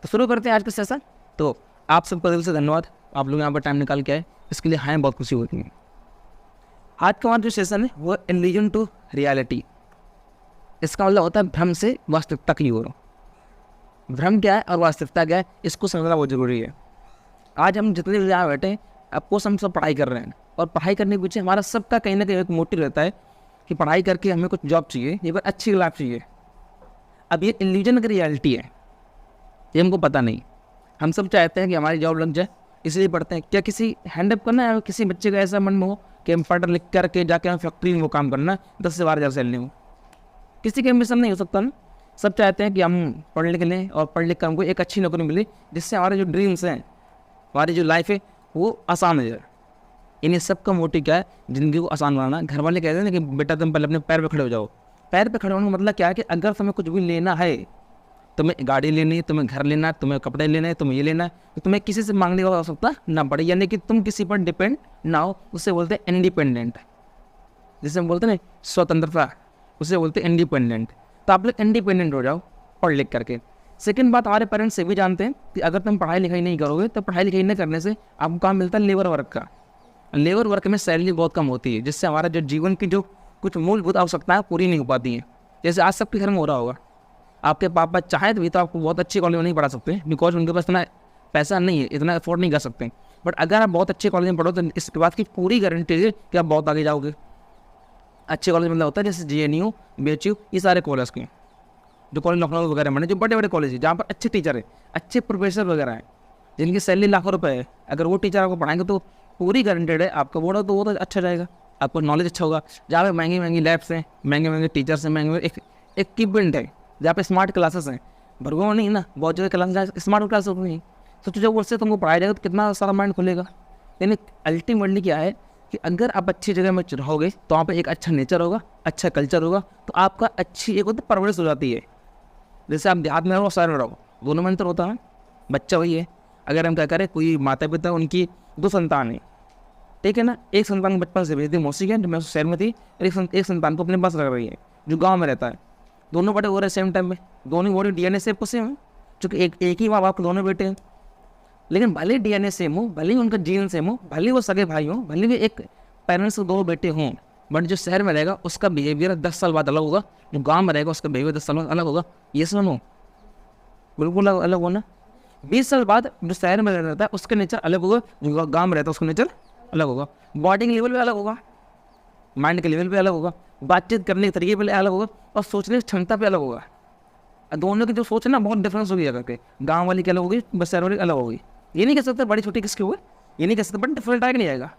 तो शुरू करते हैं आज का सेशन। तो आप सबका दिल से धन्यवाद, आप लोग यहाँ पर टाइम निकाल के आए, इसके लिए हमें बहुत खुशी होती है। आज का हमारा जो सेशन है वो इल्यूजन टू रियलिटी। इसका मतलब होता है भ्रम से वास्तविकता की ओर। भ्रम क्या है और वास्तविकता क्या है, इसको समझना बहुत ज़रूरी है। आज हम जितने भी यहाँ बैठे हैं, अफकोर्स हम सब पढ़ाई कर रहे हैं, और पढ़ाई करने के पीछे हमारा सबका कहीं ना कहीं एक मोटिव रहता है कि पढ़ाई करके हमें कुछ जॉब चाहिए, ये पर अच्छी लाइफ चाहिए। अब ये इल्यूजन की रियलिटी है, ये हमको पता नहीं। हम सब चाहते हैं कि हमारी जॉब लग जाए, इसलिए पढ़ते हैं। क्या किसी हैंडअप करना है, किसी बच्चे का ऐसा मन में हो कि हम पढ़ लिख करके जाके हम फैक्ट्री में वो काम करना है, 10 से 12 हज़ार सैलरी हो? किसी के एम्बिशन नहीं हो सकता ना। सब चाहते हैं कि हम पढ़ लिख लें और पढ़ लिख कर हमको एक अच्छी नौकरी मिले, जिससे हमारे जो ड्रीम्स हैं, हमारी जो लाइफ है वो आसान हो जाए। इन्हीं सब का मोटिव क्या है, ज़िंदगी को आसान बनाना। घर वाले कहते हैं ना कि बेटा तुम पहले अपने पैर पे खड़े हो जाओ। पैर पे खड़े होने का मतलब क्या है कि अगर तुम्हें कुछ भी लेना है, तुम्हें गाड़ी लेनी है, तुम्हें घर लेना है, तुम्हें कपड़े लेना है, तुम्हें ये लेना है, तो तुम्हें किसी से मांगने की आवश्यकता ना पड़े, यानी कि तुम किसी पर डिपेंड ना हो। उससे बोलते हैं इंडिपेंडेंट, जिसे हम बोलते हैं ना स्वतंत्रता, उसे बोलते हैं इंडिपेंडेंट। तो आप लोग इंडिपेंडेंट हो जाओ पढ़ लिख करके। सेकंड बात, हमारे पेरेंट्स ये भी जानते हैं कि अगर तुम पढ़ाई लिखाई नहीं करोगे तो पढ़ाई लिखाई नहीं करने से आपको काम मिलता है लेबर वर्क का। लेबर वर्क में सैलरी बहुत कम होती है, जिससे हमारा जो जीवन की जो कुछ मूलभूत आवश्यकताएं पूरी नहीं हो पाती हैं। जैसे आज सबके घर में हो रहा होगा, आपके पापा चाहे तो भी तो आपको बहुत अच्छे कॉलेज में नहीं पढ़ा सकते, बिकॉज उनके पास इतना पैसा नहीं है, इतना अफोर्ड नहीं कर सकते। बट अगर आप बहुत अच्छे कॉलेज में पढ़ो तो इसके बाद की पूरी गारंटी है कि आप बहुत आगे जाओगे। अच्छे कॉलेज मतलब होता है जैसे JNU, BHU, ये सारे कॉलेज के जो कॉलेज लखनऊ वगैरह में, जो बड़े बड़े कॉलेज है जहाँ पर अच्छे टीचर है, अच्छे प्रोफेसर वगैरह हैं, जिनकी सैलरी लाखों रुपए है। अगर वो टीचर आपको पढ़ाएंगे तो पूरी गारंटेड है आपका बोर्ड तो वो तो अच्छा जाएगा, आपको नॉलेज अच्छा होगा। जहाँ पे महंगी महंगी लैब्स हैं, महंगे महंगे टीचर्स हैं, महंगे इक्विपमेंट है, जहाँ पे स्मार्ट क्लासेस हैं, भरगो नहीं ना, बहुत जगह क्लासेस स्मार्ट क्लासेस नहीं। तो जब उससे तुमको पढ़ाया जाएगा तो कितना सारा माइंड खुलेगा। यानी अल्टीमेटली क्या है कि अगर आप अच्छी जगह में रहोगे तो वहाँ पे एक अच्छा नेचर होगा, अच्छा कल्चर होगा, तो आपका अच्छी एक होता परवरिश हो जाती है। जैसे आप देहात में रहो, शहर में रहो, दोनों में अंतर होता है। बच्चा वही है, अगर हम क्या करें, कोई माता पिता उनकी 2 संतान है, ठीक है ना, एक संतान बचपन से भेज दी मौसी के, जो मैं शहर में थी, और एक संतान को अपने पास रख रही है जो गाँव में रहता है। दोनों बड़े हो रहे हैं सेम टाइम में, दोनों बॉडी DNA सेम को सेम है, चूँकि एक ही माँ बाप के दोनों बेटे हैं। लेकिन भले DNA सेम हो, भले ही उनका जीन सेम हो, भले वो सगे भाई हों, भले भी एक पेरेंट्स के 2 बेटे हों, बट जो शहर में रहेगा उसका बिहेवियर 10 साल बाद अलग होगा, जो गांव में रहेगा उसका बिहेवियर 10 साल बाद अलग होगा। ये सुनो, बिल्कुल अलग होना। 20 साल बाद जो शहर में रहता है उसका नेचर अलग होगा, जो गाँव में रहता है उसका नेचर अलग होगा। बॉडी के लेवल पे अलग होगा, माइंड के लेवल पे अलग होगा, बातचीत करने के तरीके पे अलग होगा, और सोचने की क्षमता पे अलग होगा। दोनों की जो सोच है ना बहुत डिफरेंस होगी अगर के, गाँव वाली की अलग होगी, बस शहर वाली अलग होगी। ये नहीं कह सकते बड़ी छोटी किसकी हुई, ये नहीं कह सकते, बट डिफरेंट आएगा नहीं आएगा।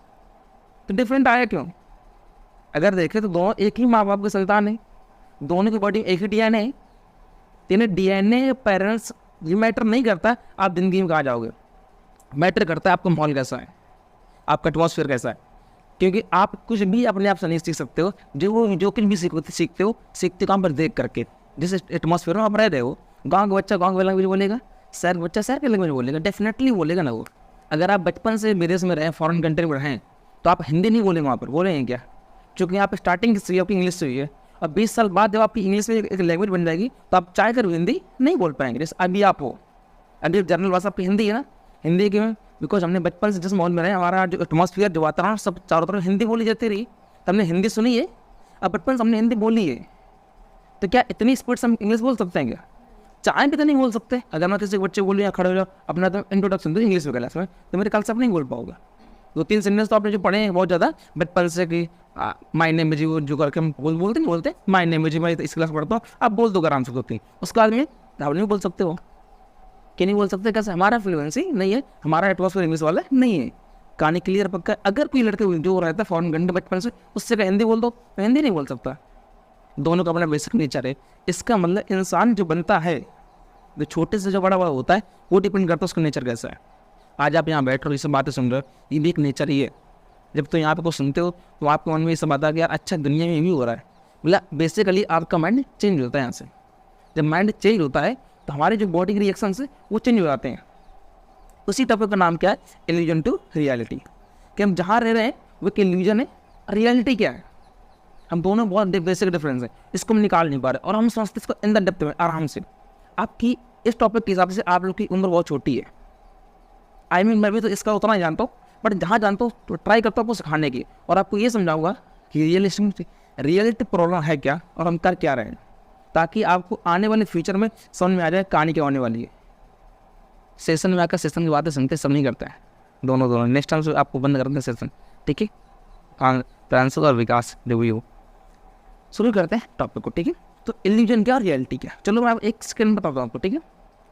तो डिफरेंट आया क्यों? अगर देखें तो दोनों एक ही माँ बाप के संतान है, दोनों की बॉडी एक ही DNA है। तीनों DNA पेरेंट्स ये मैटर नहीं करता आप जिंदगी में कहाँ जाओगे, मैटर करता है आपका माहौल कैसा है, आपका एटमॉस्फेयर कैसा है। क्योंकि आप कुछ भी अपने आप से नहीं सीख सकते हो, जो कुछ भी सीखते हो कहाँ पर देख करके। जिस एटमॉस्फेयर में आप रह रहे हो, गाँव का बच्चा गाँव के लैंग्वेज बोलेगा, शहर का बच्चा शहर के लैंग्वेज बोलेगा, डेफिनेटली बोलेगा ना वो। अगर आप बचपन से विदेश में रहें, फॉरेन कंट्री में रहें, तो आप हिंदी नहीं बोलेंगे वहाँ पर, बोलेंगे क्या? क्योंकि यहाँ पे स्टार्टिंग से आपकी इंग्लिश से हुई है, और 20 साल बाद जब आपकी इंग्लिश में एक लैंग्वेज बन जाएगी तो आप चाह कर हिंदी नहीं बोल पाएंगे। जैसे अभी आप हो, अभी जनरल भाषा आपकी हिंदी है ना, हिंदी क्यों? बिकॉज हमने बचपन से जिस माहौल में रहे, हमारा जो एटमॉस्फेयर, जो वातावरण, सब चारों तरफ हिंदी बोली जाती रही, तो हमने हिंदी सुनी है, अब बचपन से हमने हिंदी बोली है। तो क्या इतनी स्पीड से हम इंग्लिश बोल सकते हैं क्या? चाहे भी तो नहीं बोल सकते। अगर मैं किसी बच्चे बोलूँ या खड़े हो जाओ अपना तो इंट्रोडक्शन दो इंग्लिश में क्लास में, तो मेरे ख्याल से आप नहीं बोल पाओगे। 2-3 सेंटेंस तो आपने जो पढ़े हैं बहुत ज़्यादा बचपन से कि माय नेम इज जो करके हम बोलते माय नेम इज, मैं इस क्लास पढ़ता हूँ, आप बोल दो आराम से होती। उसके बाद में आप नहीं बोल सकते हो, कि नहीं बोल सकते? कैसे? हमारा फ्लुएंसी नहीं है, हमारा एटमॉस्फेयर इंग्लिश वाला नहीं है। कहानी क्लियर पक्का। अगर कोई लड़के जो रहता है फॉरेन कंट्री बचपन से, उससे का हिंदी बोल दो, तो हिंदी नहीं बोल सकता। दोनों का अपना बेसिक नेचर है। इसका मतलब इंसान जो बनता है, जो छोटे से जो बड़ा होता है, वो डिपेंड करता है उसका नेचर कैसा है। आज आप यहाँ बैठ रहे हो, ये सब बातें सुन रहे हो, ये भी एक नेचर ही है। जब तो यहाँ पे कुछ सुनते हो तो आपके मन में ये सब आता है कि यार अच्छा दुनिया में भी हो रहा है। मतलब बेसिकली आपका माइंड चेंज होता है। यहाँ से जब माइंड चेंज होता है तो हमारे जो बॉडी के रिएक्शंस है वो चेंज हो जाते हैं। उसी टॉपिक का नाम क्या है? Illusion to reality. कि हम जहाँ रह रहे हैं वो एक इल्यूजन है, रियलिटी क्या है? हम दोनों बहुत बेसिक डिफरेंस है, इसको हम निकाल नहीं पा रहे और हम समझते इसको इन द डेप्थ में आराम से। आपकी इस टॉपिक के हिसाब से आप लोग की उम्र बहुत छोटी है। मैं भी तो इसका उतना ही जानता हूँ, बट जहाँ जानता हूँ तो ट्राई करता हूँ आपको सिखाने की, और आपको ये समझाऊंगा कि रियलिटी प्रॉब्लम है क्या और हम कर क्या रहे हैं, ताकि आपको आने वाले फ्यूचर में समझ में आ जाए कहानी क्या होने वाली है। सेशन में आकर सेशन की बातें सुनते सब नहीं करते हैं, दोनों नेक्स्ट टाइम से आपको बंद करते हैं सेशन, ठीक है। हाँ, प्रांशु और विकास रिव्यू शुरू करते हैं टॉपिक को, ठीक है। तो इल्यूजन क्या और रियलिटी क्या, चलो मैं एक सेकंड बताता हूँ आपको, ठीक है।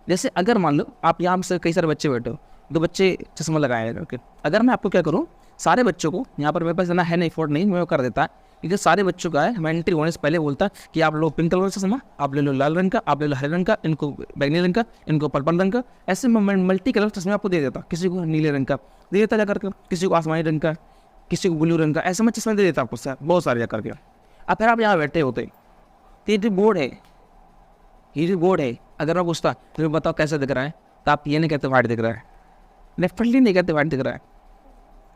जैसे अगर मान लो आप यहाँ से कई सारे बच्चे बैठे हो, 2 बच्चे चश्मा लगाए हैं, ओके। अगर मैं आपको क्या करूँ, सारे बच्चों को यहाँ पर मेरे पास इतना है नहीं, अफोर्ड नहीं, मैं वो कर देता, क्योंकि सारे बच्चों का है, मैं एंट्री होने से पहले बोलता कि आप लो पिंक कलर का चश्मा, आप ले लो लाल रंग का, आप ले लो हरे रंग का, इनको बैंगनी रंग का, इनको पर्पल रंग का, ऐसे मैं मल्टी कलर चश्मे आपको दे देता। किसी को नीले रंग का दे देता जाकर के, किसी को आसमानी रंग का, किसी को ब्लू रंग का, ऐसे मैं चश्मे दे देता आपको बहुत सारे जाकर के। अब फिर आप यहाँ बैठे होते, तो ये जो बोर्ड है, अगर मैं पूछता तो बताओ कैसे दिख रहा है, तो आप ये नहीं कहते वाइट दिख रहा है, डेफिनेटली नहीं कहते वाइट दिख रहा है।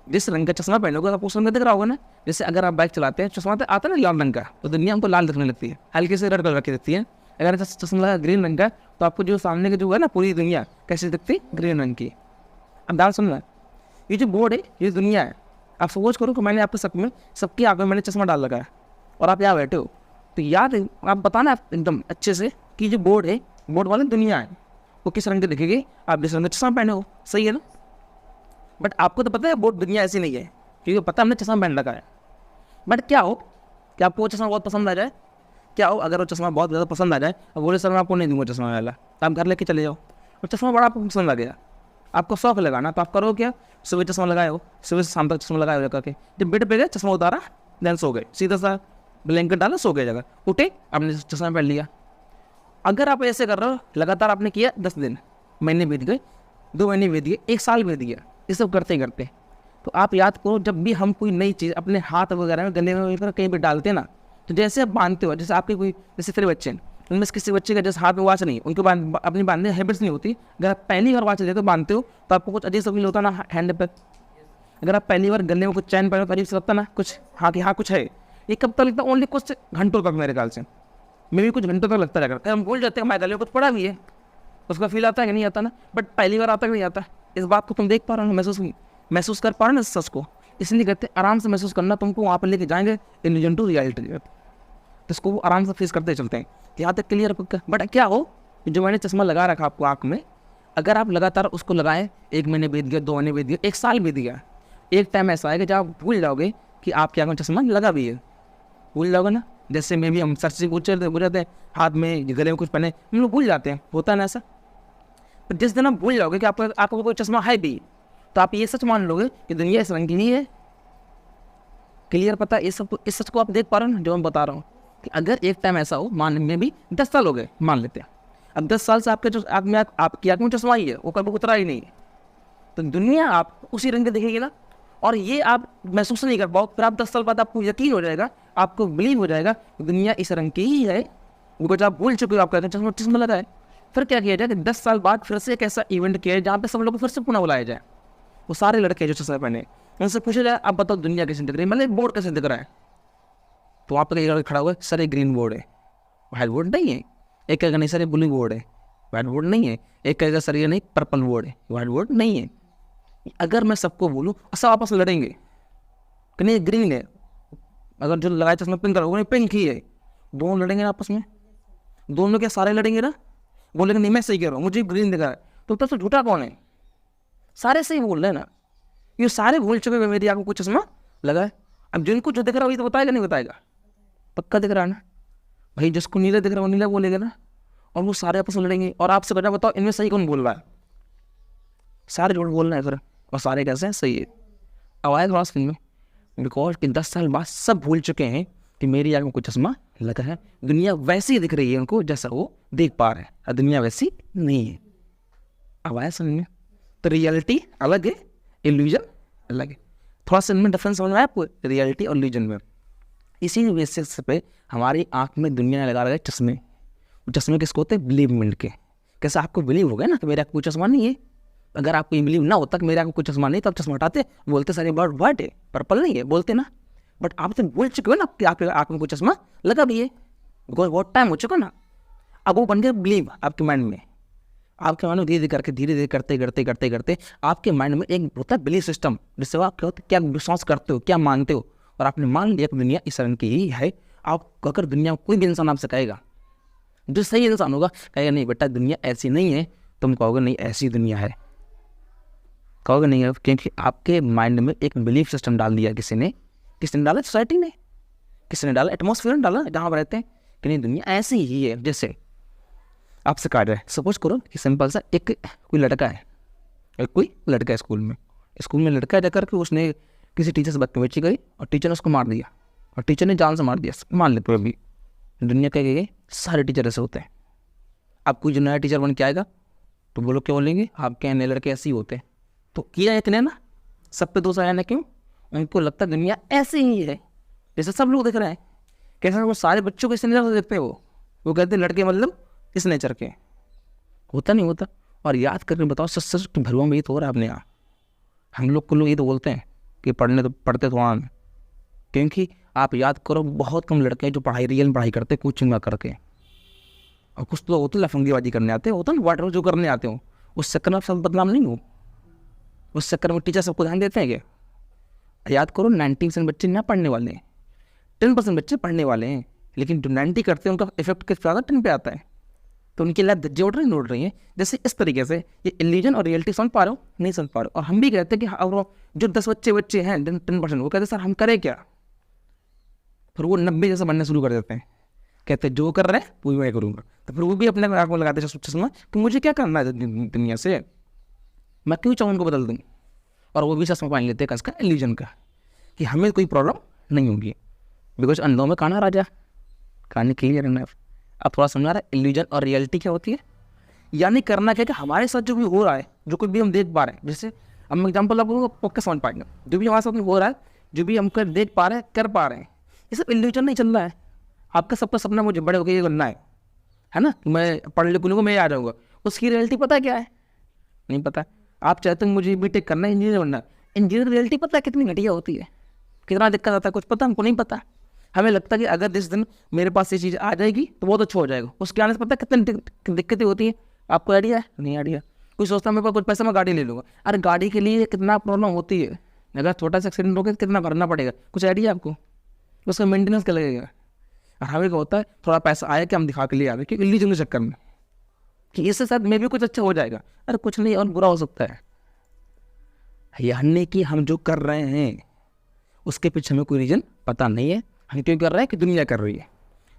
जिस रंग का चश्मा पहनोगे आप उस रंग का दिख रहा होगा ना। जैसे अगर आप बाइक चलाते हैं, चश्मा तो आता है ना लाल रंग का, तो दुनिया हमको लाल दिखने लगती है, हल्के से रेड कलर की दिखती है। अगर चश्मा लगा ग्रीन रंग का, तो आपको जो सामने का जो है ना पूरी दुनिया कैसे दिखती है, ग्रीन रंग की। अब दाल सुनना, ये जो बोर्ड है ये दुनिया है। आप सपोज करो कि मैंने आपके सबकी आंखों में मैंने चश्मा डाल लगा है, और आप यहाँ बैठे हो, तो याद है आप बताना आप एकदम अच्छे से कि जो बोर्ड है, बोर्ड वाली दुनिया है, वो किस रंग की दिखेगी, आप जिस रंग का चश्मा पहने हो, सही है ना। बट आपको तो पता है बोर्ड दुनिया ऐसी नहीं है, क्योंकि पता हमने चश्मा पहन रखा है। बट क्या हो कि आपको वो चश्मा बहुत पसंद आ जाए, क्या हो अगर वो चश्मा बहुत ज़्यादा पसंद आ जाए, अब बोले सर मैं आपको नहीं दूंगा चश्मा वाला, तो आप घर लेके चले जाओ, और चश्मा बड़ा आपको पसंद आ गया, आपको शौक लगाना, तो आप करो क्या, सुबह चश्मा लगाए हो, सुबह से शाम तक चश्मा लगाए हो करके, जब बेड पे गए चश्मा उतारा, देन सो गए, सीधा सा ब्लैंकेट डाला, सो गए, जगह उठे आपने चश्मा पहन लिया। अगर आप ऐसे कर रहे हो लगातार, आपने किया 10 दिन, महीने बीत गए, 2 महीने बीत गए, 1 साल बीत गया, ये सब करते करते, तो आप याद करो जब भी हम कोई नई चीज़ अपने हाथ वगैरह में, गले में वगैरह कहीं भी डालते हैं ना, तो जैसे आप बांधते हो, जैसे आपके कोई जैसे तेरे बच्चे हैं, उनमें से किसी बच्चे का जैसे हाथ में वॉच नहीं, उनको अपनी बांधने हैबिट्स नहीं होती। अगर आप पहली बार वॉच लेते हो बांधते हो, तो आपको कुछ अजीब सा फील होता ना हैंड पर। अगर आप पहली बार गले में कुछ चैन पहनो, अजीब से लगता ना कुछ, हाँ कि हाँ कुछ है। ये कब तक लगता है, ओनली कुछ घंटों तक, मेरे ख्याल से मैं भी कुछ घंटों तक लगता रहेगा, हम भूल जाते हैं हमारे गले में कुछ पड़ा भी है, उसका फील आता है कि नहीं आता ना, बट पहली बार आता कि नहीं आता, इस बात को तुम देख पा रहे हो, महसूस कर पा रहे हो ना इस सच को, इसलिए कहते हैं आराम से महसूस करना, तुमको वहाँ पर लेके जाएंगे इल्यूजन टू रियलिटी, तो इसको आराम से फेस करते चलते हैं, यहाँ तक क्लियर पक्का। बट क्या हो, जो मैंने चश्मा लगा रखा आपको आँख में, अगर आप लगातार उसको लगाएं, 1 महीने बीत गया, 2 महीने बीत गया, 1 साल बीत गया, एक टाइम ऐसा आएगा जब आप भूल जाओगे कि आपकी आँख में चश्मा लगा भी है, भूल जाओगे ना। जैसे मैं भी, हम सर से पूछ जाते हैं, हाथ में गले में कुछ पहने, हम लोग भूल जाते हैं, होता है ना ऐसा। पर जिस दिन आप भूल जाओगे कि आपको कोई चश्मा है भी, तो आप ये सच मान लोगे कि दुनिया इस रंग की नहीं है। क्लियर पता है, इस सच को आप देख पा रहे हो ना, जो मैं बता रहा हूँ, कि अगर एक टाइम ऐसा हो, मान में भी 10 साल हो गए मान लेते हैं, अब 10 साल से आपके जो आपकी आँख में चश्मा ही है, वो कभी उतरा ही नहीं है, तो दुनिया आप उसी रंग की दिखेगी ना, और ये आप महसूस नहीं कर पाओ, फिर आप 10 साल बाद आपको यकीन हो जाएगा, आपको बिलीव हो जाएगा कि दुनिया इस रंग की ही है, बिकॉज आप भूल चुके हो, आप कहते हैं चश्मा लगा है। फिर क्या किया जाए कि 10 साल बाद फिर से एक ऐसा इवेंट किया जाए जहाँ पे सब लोग को फिर से पुनः बुलाया जाए, वो सारे लड़के जो चश्मा पहने, उनसे पूछा जाए आप बताओ दुनिया कैसे दिख रही है, मतलब बोर्ड कैसे दिख रहा है, तो वहाँ पर एक लड़का खड़ा हुआ है, सर ये ग्रीन बोर्ड है, वाइट बोर्ड नहीं है, एक कहेगा नहीं सर ये ब्लू बोर्ड है, वाइट बोर्ड नहीं है, एक कहेगा सर ये नहीं पर्पल बोर्ड है, वाइट बोर्ड नहीं है। अगर मैं सबको बोलूँ, सब आपस में लड़ेंगे कि नहीं ग्रीन है, अगर जो लगाए चश्मा पिंक कलर वो पिंक ही है, दोनों लड़ेंगे ना आपस में, दोनों क्या सारे लड़ेंगे ना, बोलेंगे नहीं मैं सही कह रहा हूँ, मुझे ग्रीन दिखा है, तो तब तो झूठा कौन है, सारे सही बोल रहे हैं ना, ये सारे भूल चुके हैं मेरी आँख में कुछ चश्मा लगा है। अब जिनको जो दिख रहा है वही तो बताएगा, नहीं बताएगा, पक्का दिख रहा है ना भाई, जिसको नीला दिख रहा है वो नीला बोलेगा ना, और वो सारे आपस में लड़ेंगे, और आपसे बेटा बताओ इनमें सही कौन बोल रहा है, सारे झूठ बोल रहे हैं फिर, और सारे कैसे हैं सही है। अब आए थोड़ा स्क्रीन में, बिकॉज कि 10 साल बाद सब भूल चुके हैं कि मेरी आँख में कुछ चश्मा लगा है, दुनिया वैसी दिख रही है उनको जैसा वो देख पा रहे हैं, दुनिया वैसी नहीं है। अब आया समझ में, तो रियलिटी अलग है, इल्यूजन अलग है, थोड़ा सा इनमें डिफरेंस समझ में आया आपको, रियलिटी और इल्यूजन में। इसी बेसिस पे हमारी आँख में दुनिया लगा रहे चश्मे, चश्मे किसको होते हैं, बिलीवमेंट के, कैसे आपको बिलीव हो गया ना कि मेरे आँख कोई चश्मा नहीं है, अगर आपको ये बिलीव ना होता कि मेरे आँख में कोई चश्मा नहीं, तो आप चश्मा हटाते, बोलते सारे बर्ड वाइट है पर्पल नहीं है बोलते ना, बट आप तो बोल चुके हो ना कि आपके आँख में कोई चश्मा लगा भी है, बिकॉज बहुत टाइम हो चुका ना, अब वो बन गया बिलीव आपके माइंड में, आपके माइंड में धीरे धीरे करते आपके माइंड में एक होता है बिलीफ सिस्टम, जिससे वो आप क्या विश्वास करते हो, क्या मानते हो, और आपने मान लिया कि दुनिया इस रंग की ही है। आप अगर दुनिया में कोई भी इंसान आपसे कहेगा, जो सही इंसान होगा, कहेगा नहीं बेटा दुनिया ऐसी नहीं है, तुम कहोगे नहीं ऐसी दुनिया है, कहोगे नहीं है, क्योंकि आपके माइंड में एक बिलीफ सिस्टम डाल दिया किसने डाला, सोसाइटी ने, किसने डाला, एटमॉस्फेयर ने डाला जहाँ पर रहते हैं कि नहीं दुनिया ऐसी ही है। जैसे आपसे कहा जाए, सपोज करो कि सिंपल सा एक कोई लड़का है स्कूल में लड़का है, जाकर के उसने किसी टीचर से बदतमीजी करी और टीचर ने उसको मार दिया, और टीचर ने जान से मार दिया, मान लेते हो अभी दुनिया के सारे टीचर ऐसे होते हैं। अब कोई जो नया टीचर बन के आएगा तो वो लोग क्या बोलेंगे, आपके नए लड़के ऐसे ही होते हैं। तो किया इतने ना, सब पे दोष आया ना, क्यों, उनको लगता है दुनिया ऐसी ही है जैसे सब लोग देख रहे हैं। कैसे वो सारे बच्चों को इस नेचर से देखते हैं, वो कहते हैं लड़के मतलब इस नेचर के, होता नहीं होता। और याद करके बताओ, सच भरवा में ये तो हो रहा है अपने यहाँ। हम लोग को लोग ये तो बोलते हैं कि पढ़ते तो आन, क्योंकि आप याद करो बहुत कम लड़के हैं जो रियल में पढ़ाई करते कोचिंग में करके, और कुछ तो होते लफंगीबाजी करने आते होता ना, वाटर जो करने आते हो, उस चक्कर में आप सब बदनाम नहीं हो, उस चक्कर में टीचर सबको ध्यान देते हैं क्या? याद करो 90% बच्चे ना पढ़ने वाले हैं, 10% बच्चे पढ़ने वाले हैं, लेकिन जो 90 करते हैं उनका इफेक्ट किस पे आता है, 10 पे आता है। तो उनकी लाइफ धज्जे उड़ रही है। जैसे इस तरीके से ये इल्यूजन और रियलिटी समझ पा रहे हो, नहीं समझ पा रहे हो। और हम भी कहते हैं कि और जो 10 बच्चे हैं 10%, वो कहते हैं सर हम करें क्या, फिर वो 90 जैसा बनना शुरू कर देते हैं, कहते हैं जो कर रहे हैं वो मैं करूँगा। तो फिर वो भी अपने आँख में लगाते हैं चश्मा कि मुझे क्या करना है दुनिया से, मैं क्यों चाहूँ उनको बदल दूँ। और वो भी चश्मा पहन लेते हैं कसका इल्यूजन का, कि हमें कोई प्रॉब्लम नहीं होगी, बिकॉज अंधों में काना राजा, कहानी क्लियर है ना। अब थोड़ा समझा रहा है इल्यूजन और रियलिटी क्या होती है। यानी करना क्या कि हमारे साथ जो भी हो रहा है, जो कुछ भी हम देख पा रहे हैं, जैसे हम एग्जाम्पल आपको पक्का समझ पाएंगे, जो भी हमारे साथ में हो रहा है, जो भी हम कर देख पा रहे हैं, कर पा रहे हैं, ये सब इल्यूजन नहीं चल रहा है। आपका सबका सपना मुझे बड़े होकर ये बनना है ना, मैं पढ़ लिखूँ को मैं आ जाऊँगा, उसकी रियलिटी पता क्या है, नहीं पता। आप चाहते हो मुझे बीटेक करना है, इंजीनियर बनना है, इंजीनियर रियलिटी पता है कितनी घटिया होती है, कितना दिक्कत आता है, कुछ पता हमको नहीं पता। हमें लगता है कि अगर जिस दिन मेरे पास ये चीज़ आ जाएगी तो बहुत अच्छा हो जाएगा, उसके आने से पता है कितनी दिक्कतें होती हैं। आपको आइडिया है, नहीं आइडिया। कोई सोचता है मेरे पास कुछ पैसा मैं गाड़ी ले लूँगा, अरे गाड़ी के लिए कितना प्रॉब्लम होती है, अगर छोटा सा एक्सीडेंट हो गया कितना भरना पड़ेगा, कुछ आइडिया आपको, उसका मेंटेनेंस क्या लगेगा। और हमें क्या होता है, थोड़ा पैसा आया कि हम दिखा के लिए आ रहे, क्योंकि इल्यूजन के चक्कर में कि इससे साथ में भी कुछ अच्छा हो जाएगा, अरे कुछ नहीं और बुरा हो सकता है। यानी कि हम जो कर रहे हैं उसके पीछे हमें कोई रीजन पता नहीं है, हम क्यों कर रहे हैं कि दुनिया कर रही है,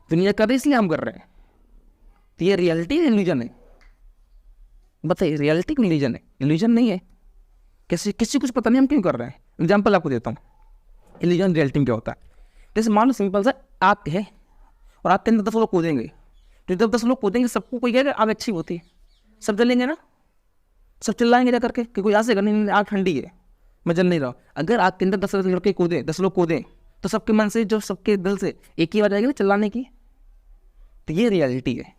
दुनिया कर रही है इसलिए हम कर रहे हैं। तो ये रियलिटी है इल्यूजन है, बताइए रियलिटी की इल्यूजन है, इल्यूजन नहीं है। किसी कुछ पता नहीं हम क्यों कर रहे हैं। एग्जाम्पल आपको देता हूँ इल्यूजन रियलिटी में क्या होता है। जैसे मान लो सिंपल सा आप है और आपके अंदर 10 लोग कूदेंगे, तो जब 10 लोग कूदेंगे सबको कोई कहेगा आग अच्छी होती है, सब जलेंगे ना, सब चिल्लाएंगे जा करके कि कोई ऐसे नहीं आग ठंडी है मैं जल नहीं रहा। अगर आग के अंदर 10 लड़के कूदें, 10 लोग कूदें, तो सबके मन से, जो सबके दिल से एक ही बात आएगी ना चिल्लाने की। तो ये रियलिटी है।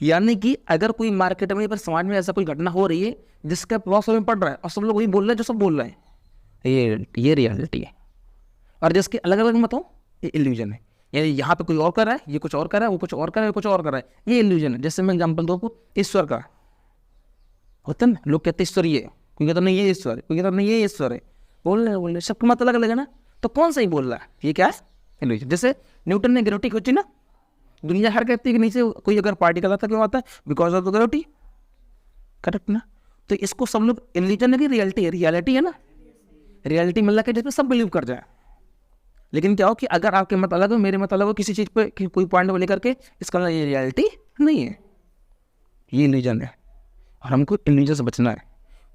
यानी कि अगर कोई मार्केट में पर समाज में ऐसा कोई घटना हो रही है जिसका प्रभाव सब में पड़ रहा है और सब लोग वही बोल रहे हैं जो सब बोल रहे हैं, ये रियलिटी है। और जिसके अलग अलग मत हो, ये इल्यूजन है। यानी यहाँ पे कोई और कर रहा है, ये कुछ और कर रहा है, वो कुछ और कर रहा है, कुछ और कर रहा है, ये इल्यूजन है। जैसे मैं एग्जाम्पल दूँ आपको ईश्वर का, होता है ना, लोग कहते हैं ईश्वर ये, कोई कहता नहीं ये ईश्वर है, कोई कहता नहीं ये ईश्वर है, बोल रहे सबका मत अलग अलग है ना, तो कौन सा ही बोल रहा है, ये क्या है, इल्यूजन। जैसे न्यूटन ने ग्रेविटी खोजी ना, दुनिया हर कहती है कि नीचे कोई अगर पार्टिकल आता क्यों आता है, because of the gravity, correct ना। तो इसको सब लोग इल्यूजन है कि रियलिटी है, रियलिटी है ना, रियलिटी मिल रहा है जिसमें सब बिलीव कर जाए। लेकिन क्या हो कि अगर आपके मत अलग हो, मेरे मत अलग हो, किसी चीज़ पे कोई पॉइंट को लेकर के, इसका ये रियलिटी नहीं है, ये इल्यूजन है। और हमको इल्यूजन से बचना है,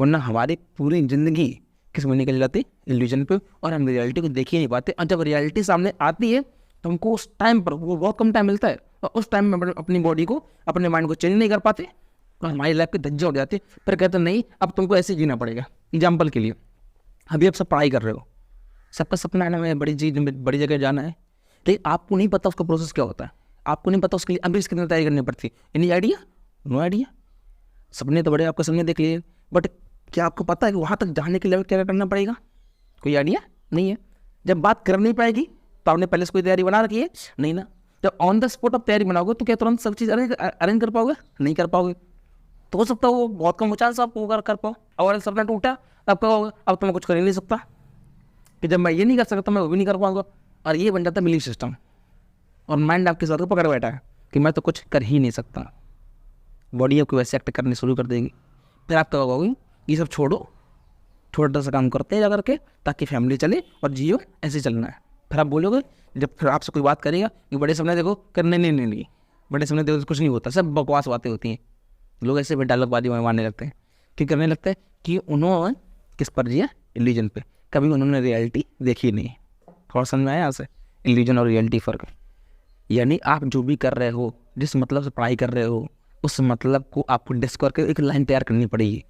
वरना हमारी पूरी ज़िंदगी किस में निकल जाती, इल्यूजन पे, और हम रियलिटी को देख ही नहीं पाते। और जब रियलिटी सामने आती है तो हमको उस टाइम पर, वो बहुत कम टाइम मिलता है, और उस टाइम में अपनी बॉडी को, अपने माइंड को चेंज नहीं कर पाते, और हमारी लाइफ के धज्जे हो जाते। फिर कहते नहीं अब तुमको ऐसे जीना पड़ेगा। एग्जाम्पल के लिए अभी आप सब पढ़ाई कर रहे हो, सबका सपना है ना मैं बड़ी जगह जाना है, लेकिन आपको नहीं पता उसका प्रोसेस क्या होता है, आपको नहीं पता उसके लिए अभी कितनी तैयारी करनी पड़ती है। Any idea? No idea. सपने तो बड़े आपके सपने देख लिए, बट क्या आपको पता है कि वहाँ तक जाने के लिए क्या करना पड़ेगा? कोई आइडिया नहीं है। जब बात करनी पड़ेगी तो आपने पहले से कोई तैयारी बना रखी है? नहीं ना। जब ऑन द स्पॉट आप तैयारी बनाओगे तो क्या तुरंत सब चीज़ अरेंज कर पाओगे? नहीं कर पाओगे। तो हो सकता है वो बहुत कम चांस आप वो कर पाओ। और सपना टूटा तब कहोगे अब तो मैं कुछ कर ही नहीं सकता, कि जब मैं ये नहीं कर सकता मैं वो भी नहीं कर पाऊंगा, और ये बन जाता है बिलीफ सिस्टम। और माइंड आपके साथ को पकड़ बैठा है कि मैं तो कुछ कर ही नहीं सकता। बॉडी आपको वैसे एक्ट करनी शुरू कर देगी। फिर आप क्या कहोगे, ये सब छोड़ो, छोटा सा काम करते हैं जा करके, ताकि फैमिली चले और जियो, ऐसे चलना है। फिर आप बोलोगे, जब फिर आपसे कोई बात करेगा कि बड़े सपने देखो, करने नहीं, बड़े सपने देखो कुछ नहीं होता, सब बकवास बातें होती हैं। लोग ऐसे भी डायलॉगबाजी मारने लगते हैं कि करने लगते हैं कि उन्होंने किस पर जिया, इल्यूजन पे, कभी उन्होंने रियलिटी देखी नहीं। थोड़ा समझ में आया यहाँ से इल्यूजन और रियलिटी फ़र्क। यानी आप जो भी कर रहे हो, जिस मतलब से पढ़ाई कर रहे हो, उस मतलब को आपको डिस्कवर करके एक लाइन तैयार करनी पड़ेगी।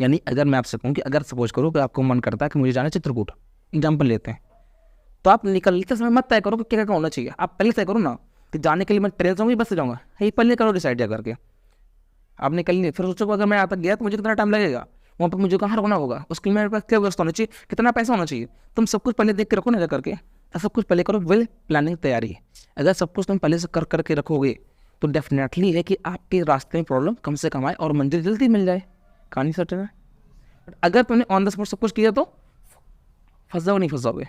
यानी अगर मैं आपसे कहूँ कि अगर सपोज करो कि आपको मन करता है कि मुझे जाना है चित्रकूट, एग्जाम्पल लेते हैं, तो आप निकलते समय मत तय करो कि क्या क्या होना चाहिए। आप पहले तय करो ना कि जाने के लिए मैं ट्रेन से जाऊँगी, बस से जाऊँगा, ये पहले करो डिसाइड जा करके। आप निकल नहीं, फिर सोचो अगर मैं यहाँ तक गया तो मुझे कितना टाइम लगेगा, वहाँ पर मुझे कहाँ रुकना होगा, उसके लिए मेरे पास क्या व्यवस्था होनी चाहिए, कितना पैसा होना चाहिए। तुम सब कुछ पहले देख के रखो ना जा करके, सब कुछ पहले करो, वेल प्लानिंग तैयारी। अगर सब कुछ तुम पहले से कर करके रखोगे तो डेफिनेटली है कि आपके रास्ते में प्रॉब्लम कम से कम आए और मंजिल जल्दी मिल जाए। कहानी सच है। बट अगर तुमने ऑन द स्पॉट सब कुछ किया तो फंस जाओ, नहीं फंस जाओगे,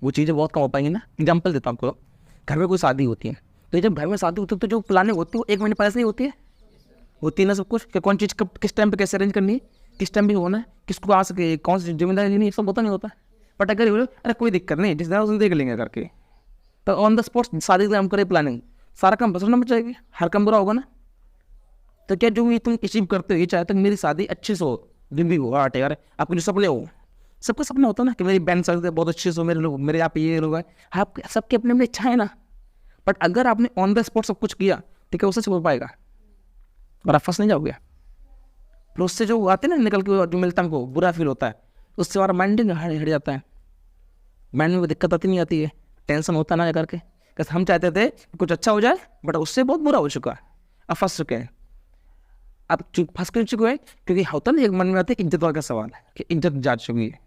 वो चीज़ें बहुत कम हो पाएंगी ना। एग्जाम्पल देता हूँ आपको, घर में कोई शादी होती है, तो जब घर में शादी होती है तो जो प्लानिंग होती है वो 1 महीने पहले से नहीं होती है ना सब कुछ, कि कौन चीज़ कब किस टाइम पे कैसे अरेंज करनी है, किस टाइम पे होना है, किसको आ सके, कौन सी जिम्मेदारी लेनी है, सब होता नहीं होता। बट अगर बोलो अरे कोई दिक्कत नहीं, जिस दिन उस दिन देख लेंगे करके, तो ऑन द स्पॉट शादी का हम करें प्लानिंग, सारा काम बसना मच जाएगी, हर काम बुरा होगा ना। तो क्या जो भी तुम अचीव करते हो, ये चाहते हो मेरी शादी अच्छे से हो, दिन भी हो, आठ यार आपके जो सपने हो, सबका सपना होता है ना कि मेरी बहन शादी बहुत अच्छे से हो, मेरे लोग, मेरे यहाँ पे ये लोग हैं, आप सबके अपने अपने इच्छा है ना। बट अगर आपने ऑन द स्पॉट सब कुछ किया तो क्या उससे हो पाएगा और आप फंस नहीं जाओगे। तो उससे जो आते हैं ना निकल के, जो मिलता है हमको बुरा फील होता है, उससे हमारा माइंड हट जाता है, माइंड में कोई दिक्कत आती नहीं आती है, टेंशन होता ना करके। कैसे हम चाहते थे कुछ अच्छा हो जाए, बट उससे बहुत बुरा हो चुका है, अब फंस चुके हैं। अब फंस कर चुके हैं क्योंकि होता ना एक मन में आता है इज्जत वाला सवाल है कि इज्जत जा चुकी है,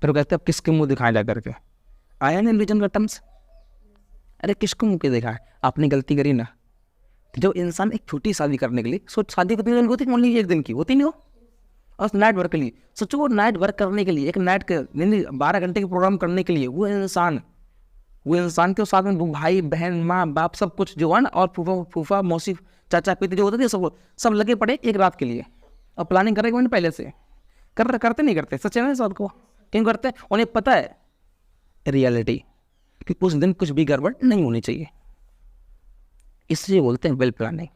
फिर वो कहते हैं अब किसके मुँह दिखाए जा करके। आया ना रिलीजन का टर्म्स, अरे किसको मुँह के दिखाए, आपने गलती करी ना। जो इंसान एक छोटी शादी करने के लिए सोच, शादी कितने दिन की होती है, ओनली 1 दिन की होती नहीं हो, और नाइट वर्क के लिए सोचो, वो नाइट वर्क करने के लिए, एक नाइट के नहीं 12 घंटे के प्रोग्राम करने के लिए वो इंसान के साथ में भाई बहन माँ बाप सब कुछ जो है ना, और फूफा मौसी चाचा पीते जो होते थे सब लगे पड़े एक रात के लिए, और प्लानिंग करेंगे मैंने पहले से करते नहीं करते, सच है ना इस बात को, क्यों करते हैं, उन्हें पता है रियलिटी कि उस दिन कुछ भी गड़बड़ नहीं होनी चाहिए, इसलिए बोलते हैं वेल प्लानिंग।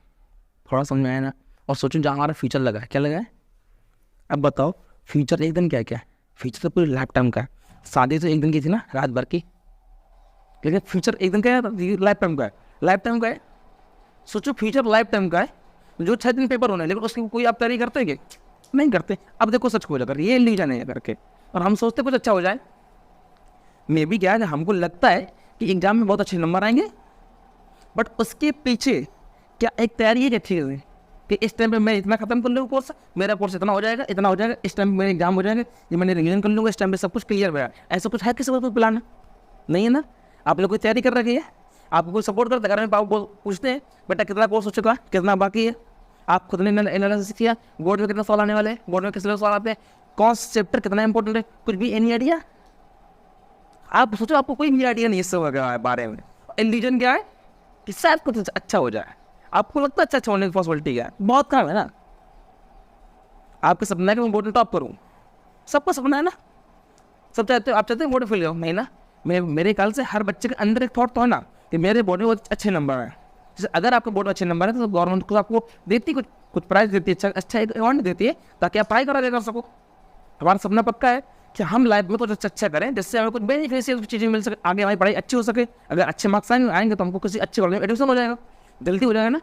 थोड़ा समझ में आया ना। और सोचो जहाँ हमारा फ्यूचर लगा है, क्या लगा है, अब बताओ फ्यूचर एक दिन क्या क्या है, फ्यूचर तो पूरे लाइफ टाइम का है। शादी तो एक दिन की थी ना, रात भर की, लेकिन फ्यूचर एक दिन का है, लाइफ टाइम का है, लाइफ टाइम का है। सोचो फ्यूचर लाइफ टाइम का है, जो 6 दिन पेपर होना है, लेकिन उसकी कोई आप तैयारी करते हैं क्या, नहीं करते। अब देखो सच को जाकर ये इल्यूजन है करके, और हम सोचते कुछ अच्छा हो जाए। मे भी क्या है, हमको लगता है कि एग्जाम में बहुत अच्छे नंबर आएंगे, बट उसके पीछे क्या एक तैयारी है कि अच्छी है कि इस टाइम पे मैं इतना खत्म कर लूँगा कोर्स, मेरा कोर्स इतना हो जाएगा, इतना हो जाएगा, इस टाइम पे मेरे एग्जाम हो जाएंगे, ये मैंने रिवीजन कर लूँगा, इस टाइम पे सब कुछ क्लियर हो जाएगा। ऐसा कुछ है किसी को कोई प्लान नहीं है ना। आप लोग कोई तैयारी कर रखी है, आपको कोई सपोर्ट करता है, घर में पापा पूछते हैं बेटा कितना कोर्स हो चुका है, कितना बाकी है, आप खुद ने एनालिसिस किया, बोर्ड में कितना सवाल आने वाले हैं, बोर्ड में किस सवाल आते हैं, कौन सा चैप्टर कितना इंपॉर्टेंट है, कुछ भी एनी आइडिया। आप सोचो आपको कोई भी आइडिया नहीं इस सब के बारे में। इल्यूजन क्या है कि शायद कुछ अच्छा हो जाए, आपको लगता है अच्छा होने की पॉसिबिलिटी क्या है, बहुत कम है ना। आपका सपना है कि मैं बोर्ड में टॉप करूँ, सबका सपना है ना, सब चाहते हो, आप चाहते हैं बोर्ड में फेल हो, नहीं ना। मेरे ख्याल से हर बच्चे के अंदर एक थॉट तो है ना कि मेरे बोर्ड में अच्छे नंबर हैं। जैसे अगर आपके बोर्ड में अच्छे नंबर है तो गवर्नमेंट को आपको देती कुछ प्राइज देती है, अच्छा एक अवार्ड देती है, ताकि आप पढ़ाई कर सको। हमारा सपना पक्का है कि हम लाइफ में कुछ अच्छा करें, जिससे हमें कुछ बेनिफिशियल चीज़ें मिल सके, आगे हमारी पढ़ाई अच्छी हो सके। अगर अच्छे मार्क्स आएंगे तो हमको किसी अच्छे कॉलेज में एडमिशन हो जाएगा, जल्दी हो जाएगा ना।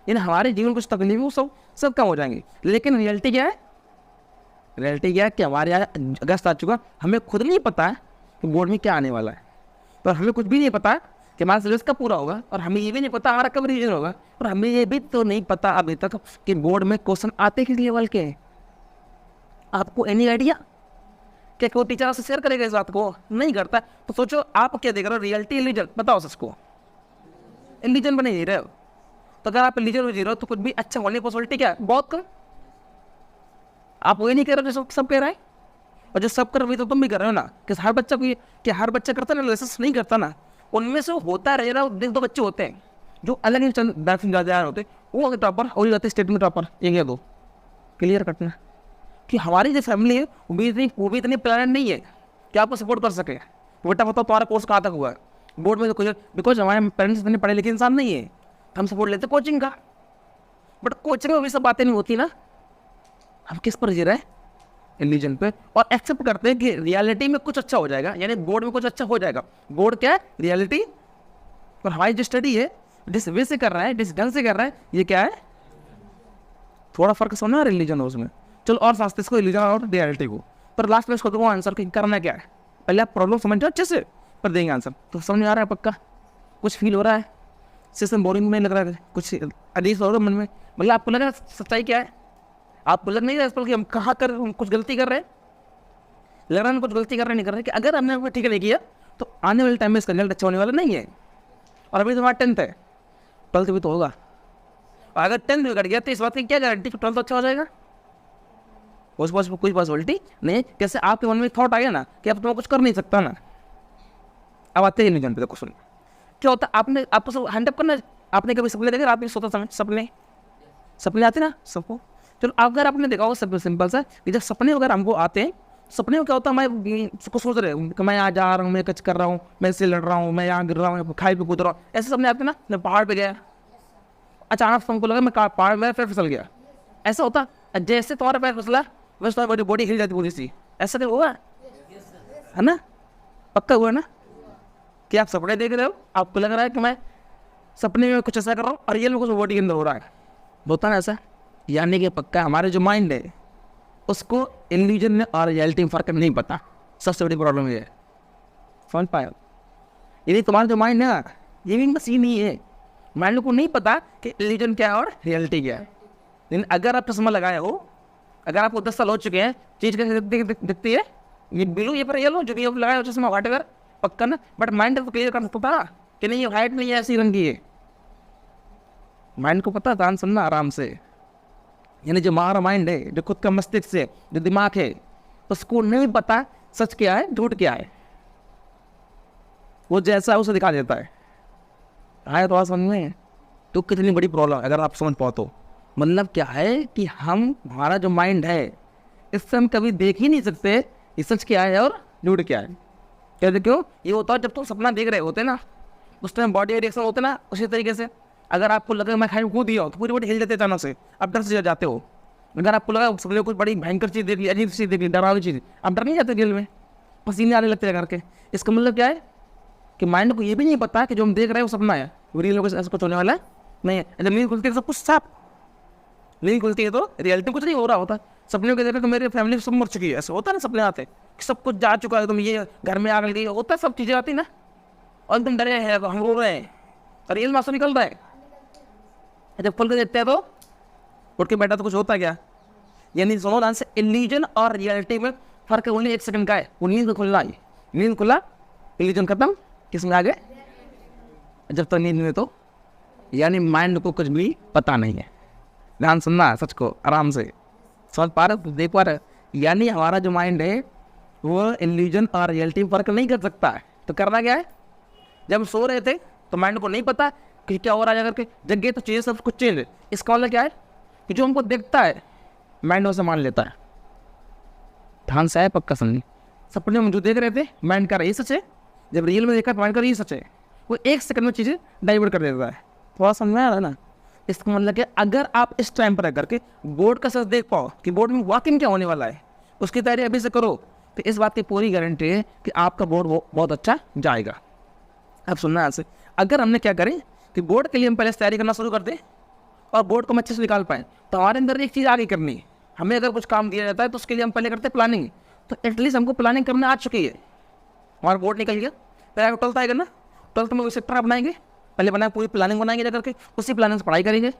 यानी हमारे जीवन कुछ तकलीफ वो सब कम हो जाएंगी। लेकिन रियलिटी क्या है, कि हमारे यहाँ अगस्त आ चुका, हमें खुद नहीं पता है कि बोर्ड में क्या आने वाला है, पर हमें कुछ भी नहीं पता कि हमारा सिलेबस कब पूरा होगा, और हमें ये भी नहीं पता हमारा कब रिवीजन होगा, और हमें ये भी तो नहीं पता अभी तक कि बोर्ड में क्वेश्चन आते किस लेवल के हैं। आपको एनी आइडिया? क्या कोई टीचर आपसे शेयर करेगा इस बात को? नहीं करता। तो सोचो आप क्या देख रहे हो, रियलिटी इल्यूजन? बताओ सच को, इल्यूजन बने नहीं रहे हो। तो अगर आप रिलीजन में जी रहे हो तो कुछ भी अच्छा होने की पॉसिबिलिटी क्या है? बहुत कम। आप वही नहीं कह रहे हो जो सब कह रहा है, और जो सब कर रहे हो तो तुम भी कर रहे हो ना। कि हर बच्चा को कि हर बच्चा करता ना, लाइसेंस नहीं करता ना, उनमें से होता रहेगा। दो बच्चे होते हैं जो अलग ही ज़्यादा होते हैं, वो अगर टॉपर हो जाते हैं, स्टेट में टॉपर, एक या दो। क्लियर कटना कि हमारी जो फैमिली है वो भी इतनी प्लान नहीं है कि आपको सपोर्ट कर सके। बेटा बताओ तुम्हारा कोर्स कहाँ तक हुआ है? बोर्ड में तो कुछ, बिकॉज हमारे पेरेंट्स इतने पढ़े लिखे इंसान नहीं है, हम सपोर्ट लेते कोचिंग का। बट कोचिंग में भी सब बातें नहीं होती ना। हम किस पर जी रहे हैं? रिलीजन पे। और एक्सेप्ट करते हैं कि रियलिटी में कुछ अच्छा हो जाएगा, यानी बोर्ड में कुछ अच्छा हो जाएगा। बोर्ड क्या है? रियलिटी। और हमारी जो स्टडी है जिस वे से कर रहा है, जिस ढंग से कर रहा है, ये क्या है? थोड़ा फर्क समझना रिलीजन और उसमें। चलो और समझते इसको, रिलीजन और रियलिटी को। पर लास्ट में इसको दूंगा आंसर कि करना क्या है। पहले आप प्रॉब्लम समझ जाओ अच्छे से, पर देंगे आंसर। तो समझ में आ रहा है पक्का? कुछ फील हो रहा है? सिस्टम बोरिंग में लग रहा है? कुछ अजीब हो रहा है मन में? मतलब आपको लग रहा है सच्चाई क्या है? आपको लग नहीं रहा है कि हम कहाँ कर कुछ गलती कर रहे हैं? लग रहा है कुछ गलती कर रहे नहीं कर रहे? कि अगर हमने ठीक नहीं किया तो आने वाले टाइम में इसका रिजल्ट अच्छा होने वाला नहीं है। और अभी तो हमारा 10th है, 12th भी तो होगा। और अगर 10th भी कट गया तो इस बात की क्या गारंटी कि 12th अच्छा हो जाएगा? उस पास कोई पॉसिबिलिटी नहीं। कैसे आपके मन में थॉट आ गया ना कि अब तो कुछ कर नहीं सकता ना। अब आते हैं रिलीजन पे। देखो सुन, क्या होता है, आपने आपको सब हैंडअप करना। आपने कभी सपने देखे? रात में सोता समय सपने आते ना सबको। चलो अगर आपने देखा होगा सब सिंपल सा कि जब सपने वगैरह हमको आते हैं, सपने में क्या होता है, मैं उसको सोच रहे हूँ कि मैं यहाँ जा रहा हूँ, मैं कुछ कर रहा हूँ, मैं इससे लड़ रहा हूँ, मैं यहाँ गिर रहा हूँ, खाई पे कूद रहा हूँ। ऐसे सपने आते ना। मैं पहाड़ पे गया, अचानक तुमको लगा मैं पहाड़ में पैर फिसल गया। ऐसा होता जैसे तुम्हारा पैर फिसला वैसे तुम्हारी बॉडी हिल जाती पूरी सी। ऐसा तो हुआ है ना? पक्का हुआ ना? कि आप सपने देख रहे हो, आपको लग रहा है कि मैं सपने में कुछ ऐसा कर रहा हूँ और रियल में कुछ बॉडी के अंदर हो रहा है। होता ना ऐसा? यानी कि पक्का हमारे जो माइंड है उसको इल्यूजन में और रियलिटी में फ़र्क नहीं पता। सबसे बड़ी प्रॉब्लम ये है। समझ पाए? यदि तुम्हारा जो माइंड है ना, ये भी मशीन ही है। माइंड को नहीं पता कि इल्यूजन क्या है और रियलिटी क्या है। लेकिन अगर आप चश्मा लगाए हो, अगर आपको 10 साल हो चुके हैं, चीज़ कैसे दिखती है? ये ब्लू, ये पर येलो, जो भी आप लगाए हो चश्मा व्हाटएवर, पक्का ना। बट माइंड तो क्लियर कर सकता था कि नहीं ये वाइट नहीं है, ऐसी रंग की है। माइंड को पता था। सुनना आराम से। यानी जो हमारा माइंड है, जो खुद का मस्तिष्क है, जो दिमाग है, उसको नहीं पता सच क्या है झूठ क्या है। वो जैसा है उसे दिखा देता है। आया तो समझ में? तो कितनी बड़ी प्रॉब्लम अगर आप समझ पाओ तो। मतलब क्या है कि हमारा जो माइंड है, इससे हम कभी देख ही नहीं सकते ये सच क्या है और झूठ क्या है। कहते क्यों? ये होता है जब तुम सपना देख रहे होते ना, उस टाइम बॉडी रिएक्शन होते ना। उसी तरीके से अगर आपको लगे मैं खाई कूद दिया हो तो पूरी बॉडी हिल जाते अचानक से, आप डर से जाते हो। अगर आपको लगा सबने कुछ बड़ी भयंकर चीज़ देख ली, अजीब चीज़ देख ली, डरावनी चीज़, आप डर नहीं जाते दिल में, पसीने आने लगते हैं करके। इसका मतलब क्या है कि माइंड को ये भी नहीं पता कि जो हम देख रहे हैं वो सपना है, वो रियल में ऐसा कुछ होने वाला नहीं है। जब नींद खुलती है सब कुछ साफ, नींद खुलती है तो रियलिटी कुछ नहीं हो रहा होता। सपने को देखा तो मेरी फैमिली सब मर चुकी है, ऐसा होता है ना। सपने आते कि सब कुछ जा चुका है, तुम ये घर में आग लगी होता है, सब चीज़ें आती ना। और तुम डरे हैं, हम रो रहे हैं, और रियल में आंसू निकल रहा है। जब खुल के देखते हैं तो उठ के बैठा तो कुछ होता है क्या? यानी सुनो ध्यान से, इल्यूजन और रियलिटी में फर्क ओनली 1 सेकंड का है। वो नींद खुलना है, नींद खुला, इल्यूजन खत्म, किसमें आ गए? जब तक नींद में तो यानी माइंड को कुछ भी पता नहीं है। ध्यान सुनना, सच को आराम से समझ पा रहे, देख पा रहे। यानी हमारा जो माइंड है वो इल्यूजन और रियलिटी में फर्क नहीं कर सकता है। तो करना क्या है? जब हम सो रहे थे तो माइंड को नहीं पता कि क्या हो रहा है, करके जग गए तो चीज़ें सब कुछ चेंज है। इसका मतलब क्या है कि जो हमको देखता है माइंड उसे मान लेता है। ध्यान से है, पक्का समझी। सपने में जो देख रहे थे माइंड का यही सच है, जब रियल में देखा तो माइंड का यही सच है। वो 1 सेकंड में चीज़ें डाइवर्ट कर देता है। थोड़ा समझ में आ रहा है ना? इसका मतलब कि अगर आप इस टाइम पर रह के बोर्ड का सच देख पाओ कि बोर्ड में वाकई क्या होने वाला है, उसकी तैयारी अभी से करो, तो इस बात की पूरी गारंटी है कि आपका बोर्ड बहुत अच्छा जाएगा। अब सुनना यहाँ से, अगर हमने क्या करें कि बोर्ड के लिए हम पहले तैयारी करना शुरू कर दें और बोर्ड को हम अच्छे से निकाल पाएँ, तो हमारे अंदर एक चीज़ आगे करनी है। हमें अगर कुछ काम दिया जाता है तो उसके लिए हम पहले करते हैं प्लानिंग। तो एटलीस्ट हमको प्लानिंग करने आ चुकी है। हमारा बोर्ड निकल गया, फिर 12th आएगा ना, 12th में वो सेक्टर अपनाएंगे, पहले बनाए पूरी प्लानिंग बनाएंगे जा करके, उसी प्लानिंग से पढ़ाई करेंगे।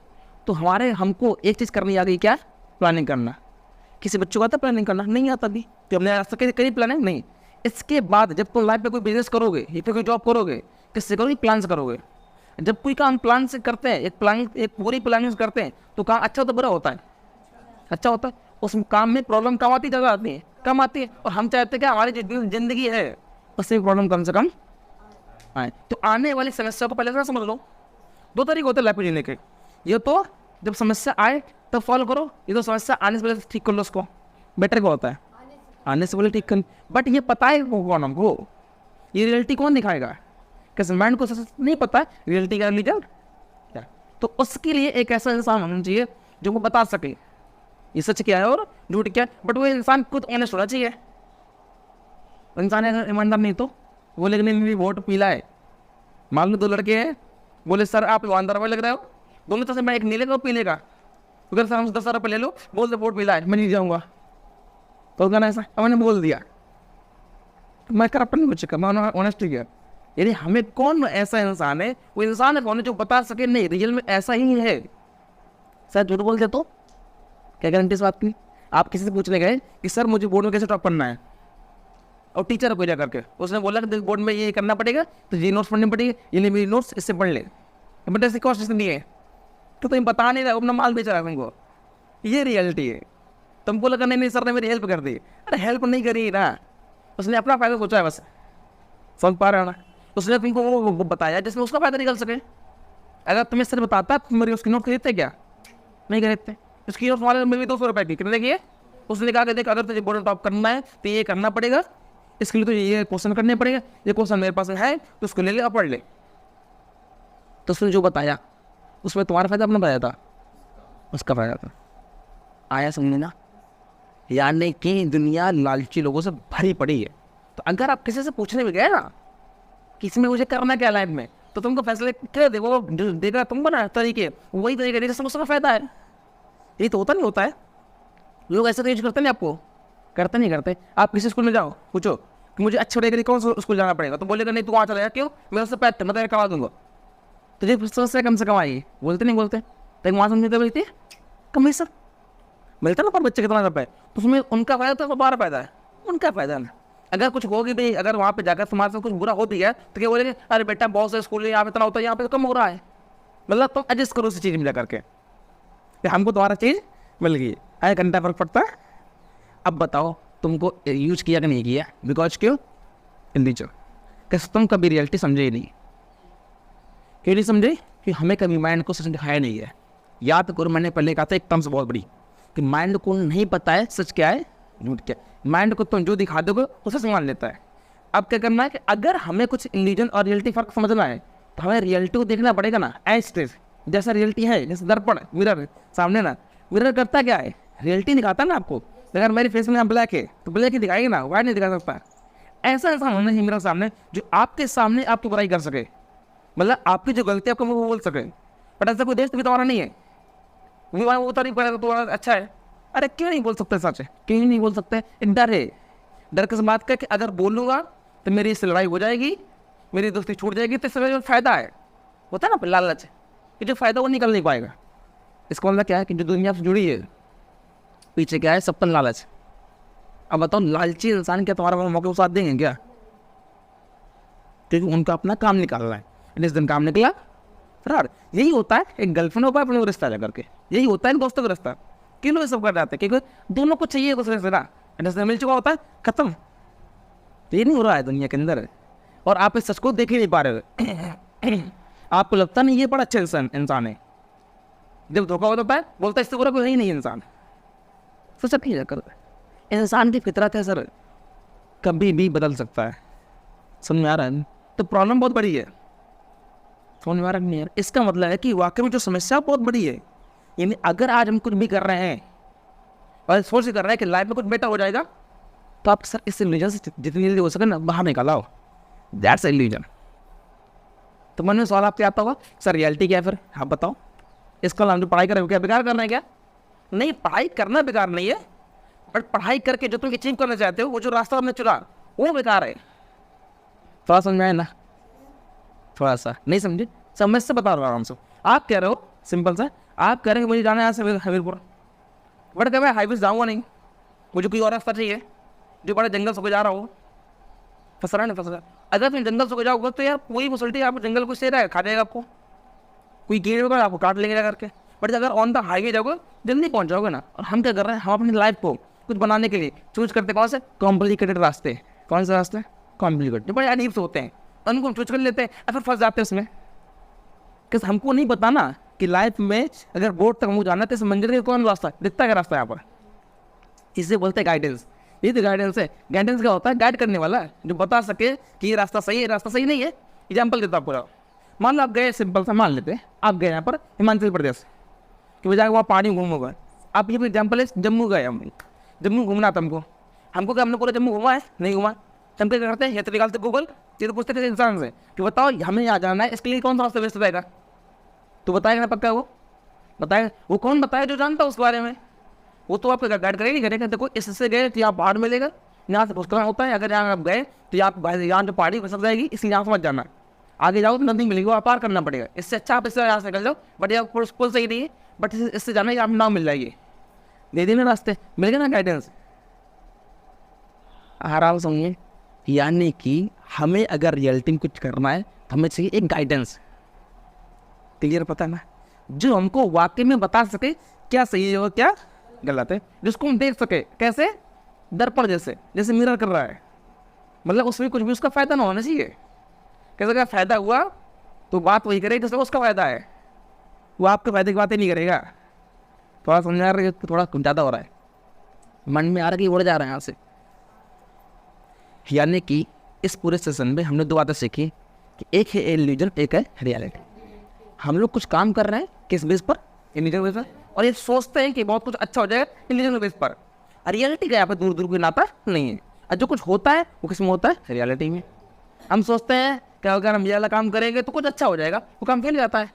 तो हमको एक चीज़ करनी आ गई, क्या? प्लानिंग करना। किसी बच्चों को आता प्लानिंग करना? नहीं आता भी। तो हमने आज तक करी प्लानिंग नहीं। इसके बाद जब तुम लाइफ में कोई बिजनेस करोगे या फिर कोई जॉब करोगे, किससे करोगे? प्लान से करोगे। जब कोई काम प्लान से करते हैं, एक पूरी प्लानिंग से करते हैं, तो काम अच्छा तो बुरा होता है, अच्छा होता है। उस काम में प्रॉब्लम कम आती ज़्यादा आती है, कम आती है। और हम चाहते हैं कि हमारी जितनी ज़िंदगी है उसमें प्रॉब्लम कम से कम आए। तो आने वाली समस्या को पहले से समझ लो। दो तरीके होते हैं लाइफ को जीने के, ये तो जब समस्या आए तब फॉलो करो, ये तो समस्या आने से पहले ठीक कर लो उसको। बेटर क्या होता है, आने से पहले ठीक कर। बट ये पता है वो कौन हमको, ये रियलिटी कौन दिखाएगा? कैसे माइंड को नहीं पता है रियलिटी का रिलीजन क्या। तो उसके लिए एक ऐसा इंसान होना चाहिए जो वो बता सके ये सच क्या है और झूठ क्या है। बट वो इंसान खुद ऑनेस्ट होना चाहिए। इंसान अगर ईमानदार नहीं तो वो लेकिन मेरी वोट पीला है, मान लो 2 लड़के हैं, बोले सर आप ईमानदार में लग रहे हो, दोनों तरह से मैं एक नीले का और पीले का, अगर सर हमसे 10 रुपये ले लो, बोल दे वोट पीला है, मैं नहीं जाऊँगा, तो कहना ऐसा। अब मैंने बोल दिया, मैं करप्ट नहीं हो चुका, मैं ऑनेस्ट किया। यानी हमें कौन ऐसा इंसान है, वो इंसान है कौन जो बता सके नहीं रियल में ऐसा ही है। सर झूठ बोलते तो क्या गारंटी इस बात की? आप किसी से पूछने गए कि सर मुझे बोर्ड में कैसे टॉप करना है, और टीचर को जा करके उसने बोला कि बोर्ड में ये करना पड़ेगा, तो ये नोट्स पढ़ने पड़ेगी, ये नहीं मेरी नोट्स इससे पढ़ ले, बट ऐसी कॉस्ट नहीं है, तो तुम बता नहीं रहा, अपना माल बेच रहा है तुमको। ये रियलिटी है। तुमको लगा नहीं सर ने मेरी हेल्प कर दी, अरे हेल्प नहीं करी ना, उसने अपना फायदा सोचा है बस। समझ पा रहे हो ना? उसने तुमको वो बताया जिसमें उसका फायदा निकल सके। अगर तुम्हें सर बताता तुम मेरी उसकी नोट खरीदते क्या? नहीं खरीदते। उसकी नोट वाले में भी 200 रुपये की कितने की है? उसने कहा कि देख अगर तुझे बोर्ड टॉप करना है तो ये करना पड़ेगा, इसके लिए तो ये क्वेश्चन करने पड़ेगा, ये क्वेश्चन मेरे पास है तो उसको ले ले और पढ़ ले। तो उसने जो बताया उसमें तुम्हारा फायदा अपना बताया था, उसका फायदा था। आया समझे ना? यानी कि दुनिया लालची लोगों से भरी पड़ी है। तो अगर आप किसी से पूछने भी गए ना कि इसमें मुझे करना क्या लाइफ में, तो तुमको फैसले क्या दे वो देगा तुम बना तरीके, वही तरीके जिसमें उसका फायदा है। ये तो होता नहीं होता है, लोग ऐसे तो यूज करते नहीं, आपको करते नहीं करते। आप किसी स्कूल में जाओ पूछो कि मुझे अच्छे पढ़ेगा कौन सा स्कूल जाना पड़ेगा, तो बोलेगा नहीं तू वहाँ चला जाए, क्यों? मैं उससे पैसे मैं तेरे करवा दूंगा, तुझे समस्या कम से कम आएगी। बोलते नहीं बोलते, तो वहाँ समझते बोलती है कमीशन मिलता ना पर बच्चे कितना रुपये, तो उसमें उनका फायदा तो हमारा फायदा है, उनका फायदा ना। अगर कुछ होगी भाई, अगर वहाँ पे जाकर तुम्हारे साथ कुछ बुरा हो भी गया तो क्या बोलेंगे, अरे बेटा बहुत से स्कूल यहाँ पे इतना होता है, यहाँ पे तो कम हो रहा है। मतलब तुम एडजस्ट करो उस चीज़ मिला करके कि हमको तुम्हारा चीज़ मिल गई, आए घंटा फर्क पड़ता है। अब बताओ तुमको यूज किया कि नहीं किया? बिकॉज क्यों? इंडिविजुअल कैसे तुम कभी रियलिटी समझे ही नहीं। क्यों नहीं समझे? कि हमें कभी माइंड को सच दिखाया नहीं है। याद करो मैंने पहले कहा था एक टर्म्स बहुत बड़ी, कि माइंड को नहीं पता है सच क्या है झूठ क्या है। माइंड को तुम जो दिखा दोगे उसे संभाल लेता है। अब क्या करना है कि अगर हमें कुछ इल्यूजन और रियलिटी फर्क समझना है तो हमें रियलिटी को देखना पड़ेगा ना एज इट इज, जैसा रियलिटी है। जैसे दर्पण मिरर सामने ना, मिरर करता क्या है? रियलिटी दिखाता है ना आपको। अगर मेरी फेस में ब्लैक है तो ब्लैक ही दिखाएगी ना, वाइट नहीं दिखा सकता। ऐसा इंसान होना चाहिए मेरे सामने जो आपके सामने आपकी बुराई कर सके, मतलब आपकी जो गलती आपको वो बोल सके। बट ऐसा कोई देश भी तुम्हारा नहीं है वो तारीफ करेगा तुम्हारा अच्छा है। अरे क्यों नहीं बोल सकते सच है? क्यों नहीं बोल सकते? एक डर है। डर किस बात का कि अगर बोलूँगा तो मेरी इससे लड़ाई हो जाएगी, मेरी दोस्ती छूट जाएगी, तो इससे जो फ़ायदा है होता है ना लालच, कि जो फ़ायदा वो निकल नहीं पाएगा। इसका मतलब क्या है कि जो दुनिया से जुड़ी है पीछे क्या है? सपन लालच। अब बताओ लालची इंसान क्या तुम्हारा मौके को साथ देंगे क्या? क्योंकि उनका अपना काम निकालना है। जिस दिन काम निकला फरार। यही होता है एक गर्लफ्रेंड हो पाए अपने रिश्ता जा करके, यही होता है दोस्तों का रिश्ता। क्यों लोग सब कर जाते हैं? क्योंकि दोनों को चाहिए दूसरे से ना, जैसे मिल चुका होता है खत्म। ये नहीं हो रहा है दुनिया के अंदर, और आप इस सच को देख ही नहीं पा रहे हो। आपको लगता नहीं ये बड़ा अच्छा इंसान है, जब धोखा होता है बोलता है इससे बुरा कोई है ही नहीं इंसान। सोचा नहीं करता इंसान की फितरत है सर, कभी भी बदल सकता है। समझ में आ रहा है? तो प्रॉब्लम बहुत बड़ी है, समझ में आ रहा नहीं यार? इसका मतलब है कि वाकई में जो समस्या बहुत बड़ी है। यानी अगर आज हम कुछ भी कर रहे हैं और सोच कर रहे हैं कि लाइफ में कुछ बेटर हो जाएगा, तो आप सर इस इल्यूजन से जितनी जल्दी हो सके ना बाहर निकाल आओ। That's illusion. तो मन में सवाल आपके आता होगा सर रियलिटी क्या है फिर? आप बताओ। इसका हम जो पढ़ाई कर रहे हो क्या बेकार करना है क्या? नहीं, पढ़ाई करना बेकार नहीं है, बट पढ़ाई करके जो तुम अचीव करना चाहते हो वो जो रास्ता हमने चुना वो बेकार है। थोड़ा समझ में आए ना? थोड़ा सा नहीं समझे? समझ से बता रहा हूँ आराम से। आप कह रहे हो सिंपल सा, आप कह रहे हो मुझे जाना है यहाँ से हमीरपुर, बट क्या मैं हाईवे जाऊँगा नहीं, मुझे कोई और रास्ता चाहिए जो बड़े जंगल से जा रहा हो। फंस रहा है ना? फंस रहा है। अगर तुम जंगल से जाओगे तो यार कोई फैसिलिटी आप जंगल को से रहा है खा जाएगा आपको, कोई कीड़े वगैरह आपको काट लेंगे करके। बट अगर ऑन द हाईवे जाओगे जल्दी पहुंच जाओगे ना। और हम क्या कर रहे हैं, हम अपनी लाइफ को कुछ बनाने के लिए चूज करते कौन से कॉम्प्लिकेटेड रास्ते। कौन से रास्ते कॉम्प्लिकेटेड, बड़े अजीब से होते हैं, उनको चूज कर लेते हैं और फिर फंस जाते हैं उसमें। क्योंकि हमको नहीं पता ना कि लाइफ में अगर बोर्ड तक मुझे जाना है तो इस मंजिल का कौन रास्ता दिखता है, रास्ता यहाँ पर। इसे बोलते हैं गाइडेंस। ये तो गाइडेंस है। गाइडेंस क्या होता है, गाइड करने वाला जो बता सके कि ये रास्ता सही है, रास्ता सही नहीं है। एग्जाम्पल देता पूरा, मान लो आप गए, सिंपल सा मान लेते हैं, आप गए यहाँ पर हिमाचल प्रदेश कि बजाय वहाँ पहाड़ी घूमोगे। आप ये एग्जाम्पल है, जम्मू गए हम, जम्मू घूमना था हमको क्या हमने पूरा जम्मू घूमा है, नहीं घूमा। हम क्या करते हैं, ये तो निकालते गूगल, ये तो पूछते थे इंसान से कि बताओ हमें यहाँ जाना है, इसके लिए कौन सा रास्ता बेस्ट रहेगा। तो बताएगा ना पक्का, वो बताएगा। वो कौन बताएगा, जो जानता है उस बारे में। वो तो आपको गाइड करेगा नहीं करेगा। देखो इससे गए तो यहाँ पहाड़ मिलेगा, यहाँ से भूस्खलन होता है, अगर यहाँ आप गए तो यहाँ जो पहाड़ी फंस जाएगी, इसलिए यहाँ से मत जाना। आगे जाओ तो नदी मिलेगी, वहाँ पार करना पड़ेगा। इससे अच्छा आप इससे यहाँ से निकल जाओ, बट यहाँ पुल सही नहीं है, बट इससे जाना यहाँ नाव मिल जाएगी, दे देना रास्ते, मिल गया ना गाइडेंस। आराम समझिए, यानी कि हमें अगर रियलिटी में कुछ करना है तो हमें चाहिए एक गाइडेंस। क्लियर, पता है ना, जो हमको वाकई में बता सके क्या सही है और क्या गलत है, जिसको हम देख सके। कैसे, दर्पण जैसे, जैसे मिरर कर रहा है, मतलब उसमें कुछ भी उसका फ़ायदा ना होना चाहिए। कैसे अगर फ़ायदा हुआ तो बात वही करे जिसमें उसका फ़ायदा है, वो आपके फ़ायदे की बातें नहीं करेगा। थोड़ा समझा रहे, थोड़ा ज़्यादा हो रहा है, मन में आ रहा है कि उड़ जा रहा है यहाँ से। यानी कि इस पूरे सेशन में हमने दो बातें सीखी कि एक है इल्यूजन, एक है रियलिटी। हम लोग कुछ काम कर रहे हैं किस बेस पर, इल्यूजन बेस पर, और ये सोचते हैं कि बहुत कुछ अच्छा हो जाएगा इल्यूजन बेस पर। रियलिटी का यहाँ पर दूर दूर कोई नाता नहीं है। और जो कुछ होता है वो किस में होता है, रियलिटी में। हम सोचते हैं कि अगर हम ये वाला काम करेंगे तो कुछ अच्छा हो जाएगा, वो काम फेल जाता है।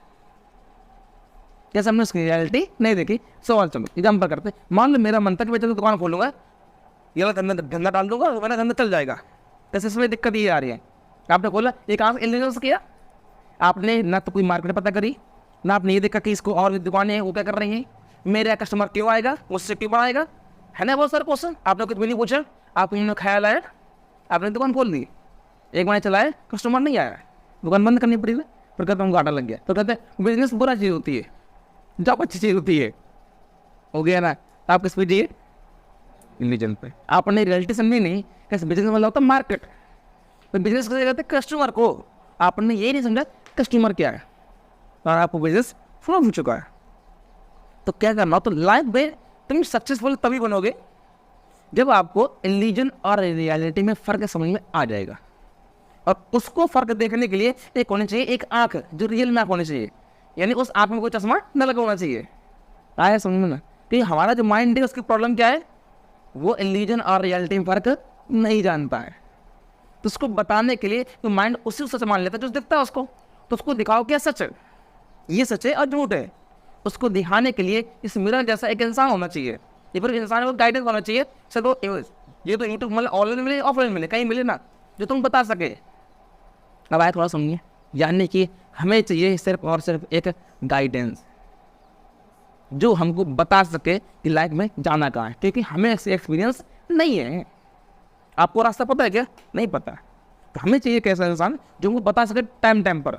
जैसे हमने उसकी रियलिटी नहीं देखी। सवाल चलो एग्जाम्पल करते, मान लो मेरा मन था कि मैं चलो दुकान खोलूंगा, ये वाला धंधा डाल दूंगा तो मेरा धंधा चल जाएगा। जैसे इसमें दिक्कत ये आ रही है, आपने खोला, ये कहाँ से इल्यूजन किया, आपने ना तो कोई मार्केट पता करी, ना आपने ये देखा कि इसको और भी दुकानें हैं वो क्या कर रही हैं, मेरा कस्टमर क्यों आएगा, मुझसे क्यों बढ़ाएगा, है ना बहुत सारे क्वेश्चन। आपने कुछ भी नहीं पूछा, आपने ख्याल आया, आपने दुकान खोल दी, एक महीने चलाए, कस्टमर नहीं आया, दुकान बंद करनी पड़ी, फिर कहते हमको घाटा लग गया। तो कहते हैं बिजनेस बुरा चीज़ होती है, जॉब अच्छी चीज़ होती है, हो गया ना। आप किस पे जाइए, इल्यूजन पे। आपने रियलिटी समझी नहीं, कैसे बिजनेस मतलब होता है मार्केट, तो बिजनेस कैसे कहते हैं कस्टमर को। आपने ये नहीं समझा कस्टमर क्या है, और आपको बिजनेस फ्लॉप हो चुका है। तो क्या करना, तो लाइफ में तुम सक्सेसफुल तभी बनोगे जब आपको इल्यूजन और रियलिटी में फ़र्क समझ में आ जाएगा। और उसको फ़र्क देखने के लिए एक होनी चाहिए, एक आँख जो रियल में आँख होनी चाहिए, यानी उस आँख में कोई चश्मा न लगा होना चाहिए। आया समझ में ना, कि हमारा जो माइंड है उसकी प्रॉब्लम क्या है, वो इल्यूजन और रियलिटी में फ़र्क नहीं जानता है। तो उसको बताने के लिए तो माइंड उसी सच मान लेता है जो दिखता है उसको। तो उसको दिखाओ क्या सच है, ये सच है और झूठ है। उसको दिखाने के लिए इस मिरर जैसा एक इंसान होना चाहिए, या फिर इंसान को गाइडेंस होना चाहिए। चलो ये तो यूट्यूब मतलब ऑनलाइन मिले ऑफलाइन मिले कहीं मिले ना, जो तुम बता सके। अब आए थोड़ा समझिए, यानी कि हमें चाहिए सिर्फ और सिर्फ एक गाइडेंस जो हमको बता सके कि लाइफ में जाना कहाँ है, क्योंकि हमें ऐसे एक्सपीरियंस नहीं है। आपको रास्ता पता है क्या, नहीं पता। तो हमें चाहिए कैसा इंसान जो हमको बता सके टाइम पर,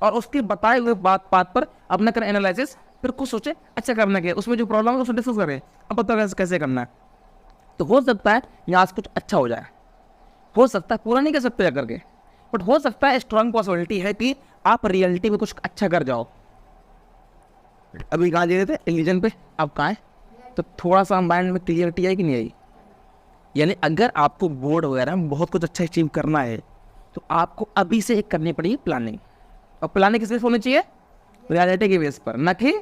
और उसके बताए हुए बात पर अपना कर एनालिसिस, फिर कुछ सोचे अच्छा करना क्या, उसमें जो प्रॉब्लम है उसको डिस्कस करें, अब पता कैसे करना है। तो हो सकता है यहाँ से कुछ अच्छा हो जाए, हो सकता है पूरा नहीं कर सकते करके, बट हो सकता है स्ट्रांग पॉसिबिलिटी है कि आप रियलिटी में कुछ अच्छा कर जाओ। अभी कहाँ दे रहे थे, इल्यूजन पे, अब कहाँ है। तो थोड़ा सा माइंड में क्लियरिटी आई कि नहीं आई, यानी अगर आपको बोर्ड वगैरह में बहुत कुछ अच्छा अचीव करना है तो आपको अभी से एक करनी पड़ेगी प्लानिंग। और प्लानिंग किस बेस पर होनी चाहिए, रियलिटी के बेस पर, न कि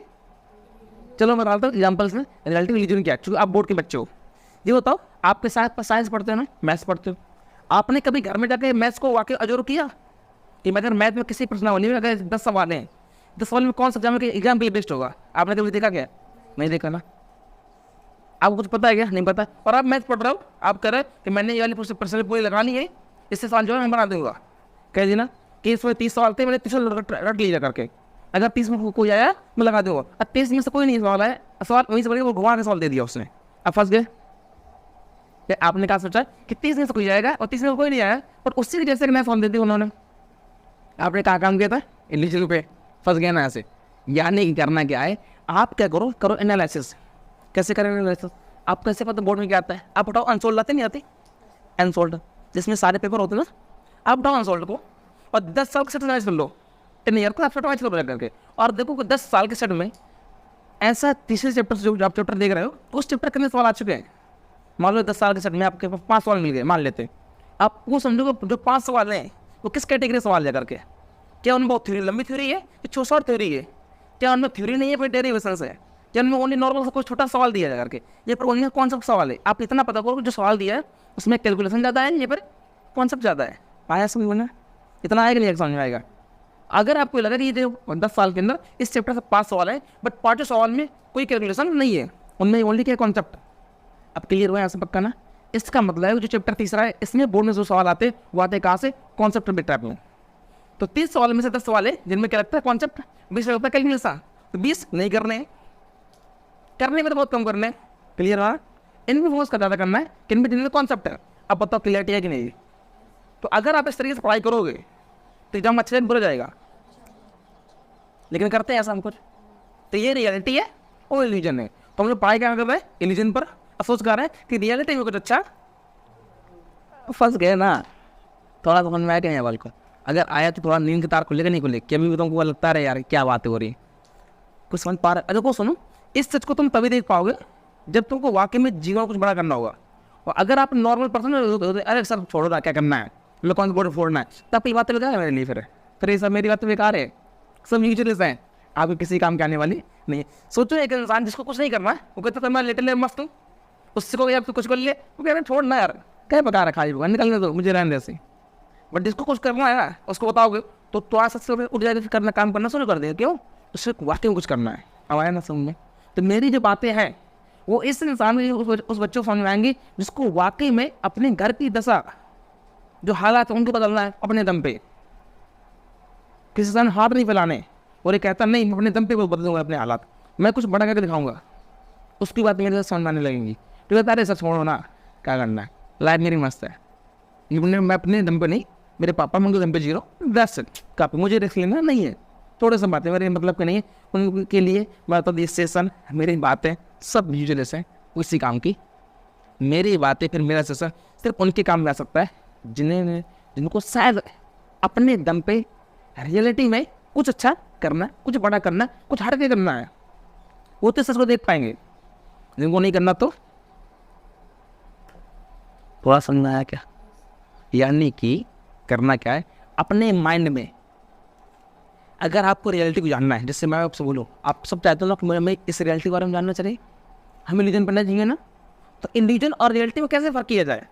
चलो मैं डालता हूँ एग्जाम्पल्स में। रियलिटी इल्यूजन क्या है, चूँकि आप बोर्ड के बच्चे हो, ये बताओ आपके साथ साइंस पढ़ते हो ना, मैथ्स पढ़ते हो, आपने कभी घर में जाके मैथ्स को वाकई अजोर किया कि अगर मैथ में किसी प्रश्नावली में अगर 10 सवाल हैं, 10 सवाल में कौन सा एग्जाम के लिए बेस्ट होगा, आपने कभी देखा क्या, नहीं देखा ना। आपको कुछ पता है क्या, नहीं पता। और आप मैथ पढ़ रहे हो, आप कह रहे हैं कि मैंने ये वाली प्रश्न पूरी लगानी है, इससे सवाल जो है मैं बना दूंगा, कह देना कि इसमें 30 सवाल थे, मैंने 30 रट लिया करके, अगर 30 में कोई आया मैं लगा दूंगा। अब 30 में से कोई नहीं सवाल है, सवाल वहीं से बढ़िया वो घुमा के सवाल दे दिया उसने, अब फंस गए। आपने कहा सोचा कि 30 में से कोई जाएगा और 30 में कोई नहीं आया, और उसी के जैसे नया सवाल दे दिया उन्होंने। आपने कहा काम किया था इल्यूजन पे, फंस गया ना ऐसे। यानी कि करना क्या है, आप क्या करो, करो एनालिसिस। कैसे करें एनालिसिस? आप कैसे पता बोर्ड में क्या आता है? आप उठाओ अनसोल्ड, आते नहीं आते? अनसोल्ड जिसमें सारे पेपर होते हैं ना, आप उठाओ अनसोल्ड को और 10 साल के सेट एनालाइज कर लो, 10 ईयर को आप सेट एनालाइज करो करके, और देखो कि 10 साल के सेट में ऐसा तीसरे चैप्टर से जो आप चैप्टर देख रहे हो तो उस चैप्टर कितने सवाल आ चुके हैं। मान लो 10 साल के सेट में आपके पास 5 सवाल मिल गए, मान लेते हैं। आप वो समझो जो 5 सवाल हैं वो किस कैटेगरी सवाल है करके। क्या उनमें बहुत थ्योरी, लंबी थ्योरी है कि शॉर्ट थ्योरी है? क्या उनमें थ्योरी नहीं है, फिर डेरिवेशन है? क्या उनमें ओनली नॉर्मल कोई छोटा सवाल दिया है करके? ये पर उनमें कॉन्सेप्ट सवाल है। आप इतना पता करो जो सवाल दिया है उसमें कैलकुलेशन ज़्यादा है, ये पर कॉन्सेप्ट ज़्यादा है। आया समझ में? इतना आएगा नहीं समझ में आएगा। अगर आपको लगा कि ये जो 10 साल के अंदर इस चैप्टर से 5 सवाल है बट 5 सवाल में कोई कैलकुलेशन नहीं है, उनमें ओनली क्या कॉन्सेप्ट, अब क्लियर हुआ यहाँ से पक्का ना? इसका मतलब है जो चैप्टर तीसरा है इसमें बोर्ड में जो सवाल आते हैं वो आते हैं कहाँ से? कॉन्सेप्ट बेट टाइप में। तो 30 सवाल में से 10 सवाल है जिनमें क्या लगता है कॉन्सेप्ट, 20 लगता है कैलकुलेशन। तो 20 नहीं करने हैं, करने में तो बहुत कम करने हैं। क्लियर हुआ? इनमें फोकस का ज़्यादा करना है कि इनमें जिनमें कॉन्सेप्ट है। अब बताओ क्लियरिटी है कि नहीं? तो अगर आप इस तरीके से पढ़ाई करोगे तो एग्जाम अच्छे से बुरा जाएगा, लेकिन करते हैं ऐसा हम कुछ। तो ये रियलिटी है और इल्यूजन है। तो हम लोग पढ़ाई क्या कर रहे हैं? इल्यूजन पर अफसोस कर रहे हैं कि रियलिटी में कुछ अच्छा फंस गए ना। थोड़ा समझ में आया कि नहीं वाल को? अगर आया तो थोड़ा नींद के तार खुलेगा नहीं खुले? क्या भी तुमको लगता है यार क्या बात हो रही है, कुछ समझ पा रहे? देखो सुनो, इस सच को तुम तभी देख पाओगे जब तुमको वाकई में जीवन कुछ बड़ा करना होगा। और अगर आप नॉर्मल पर्सन अरे सर छोड़ो ना, क्या करना है, लोग कौन बोर्ड फोड़ना है, तब ये बातें बेकार है मेरे लिए। फिर ये सब मेरी बातें बेकार है, सब यूजलेस हैं, आपको किसी काम के आने वाली नहीं है। सोचो एक इंसान जिसको कुछ नहीं करना है वो कहता था मैं लेटे ले मस्त हूँ, उससे को यार तू कुछ कर ले, वो कह रहे छोड़ना यार क्या बका रखा है, निकलने दो मुझे रहने ऐसे। बट जिसको कुछ करना है ना उसको बताओगे तो थोड़ा सा उठ जाएगा, फिर करना काम करना शुरू कर देगा। क्यों? उससे वाकई में कुछ करना है। अब आया ना समझ में? तो मेरी जो बातें हैं वो इस इंसान में उस बच्चों को समझ में आएंगी जिसको वाकई में अपने घर की दशा, जो हालात है उनको बदलना है अपने दम पे। किसी से हाथ नहीं फैलाने और ये कहता नहीं मैं अपने दम पे बदलूंगा अपने हालात, मैं कुछ बड़ा करके दिखाऊंगा, उसकी बात मेरे साथ समझ में आने लगेंगी। तो कहता अरे सर छोड़ो ना, क्या करना है, लाइफ मेरी मस्त है, मैं अपने दम पे नहीं, मेरे पापा मैं उनके दम पे जी रहा हूँ, दैट्स इट। काफ़ी मुझे रिस्क लेना नहीं है। थोड़े सा बातें मेरे मतलब के नहीं है, उनके लिए मैं तो दिस सेशन मेरी बातें सब यूजलेस हैं उसी काम की। मेरी बातें फिर मेरा सेशन सिर्फ उनके काम में आ सकता है जिनको शायद अपने दम पे रियलिटी में कुछ अच्छा करना, कुछ बड़ा करना, कुछ हट के करना है, वो तो सच को देख पाएंगे। जिनको नहीं करना तो थोड़ा समझ आया क्या? यानी कि करना क्या है, अपने माइंड में अगर आपको रियलिटी को जानना है, जैसे मैं आपसे बोलूँ आप सब चाहते हो ना कि मैं इस रियलिटी के बारे में जानना चाहिए, हमें रिलीजन पढ़ना चाहिए ना, तो इन रिलीजन और रियलिटी में कैसे फ़र्क किया जाए,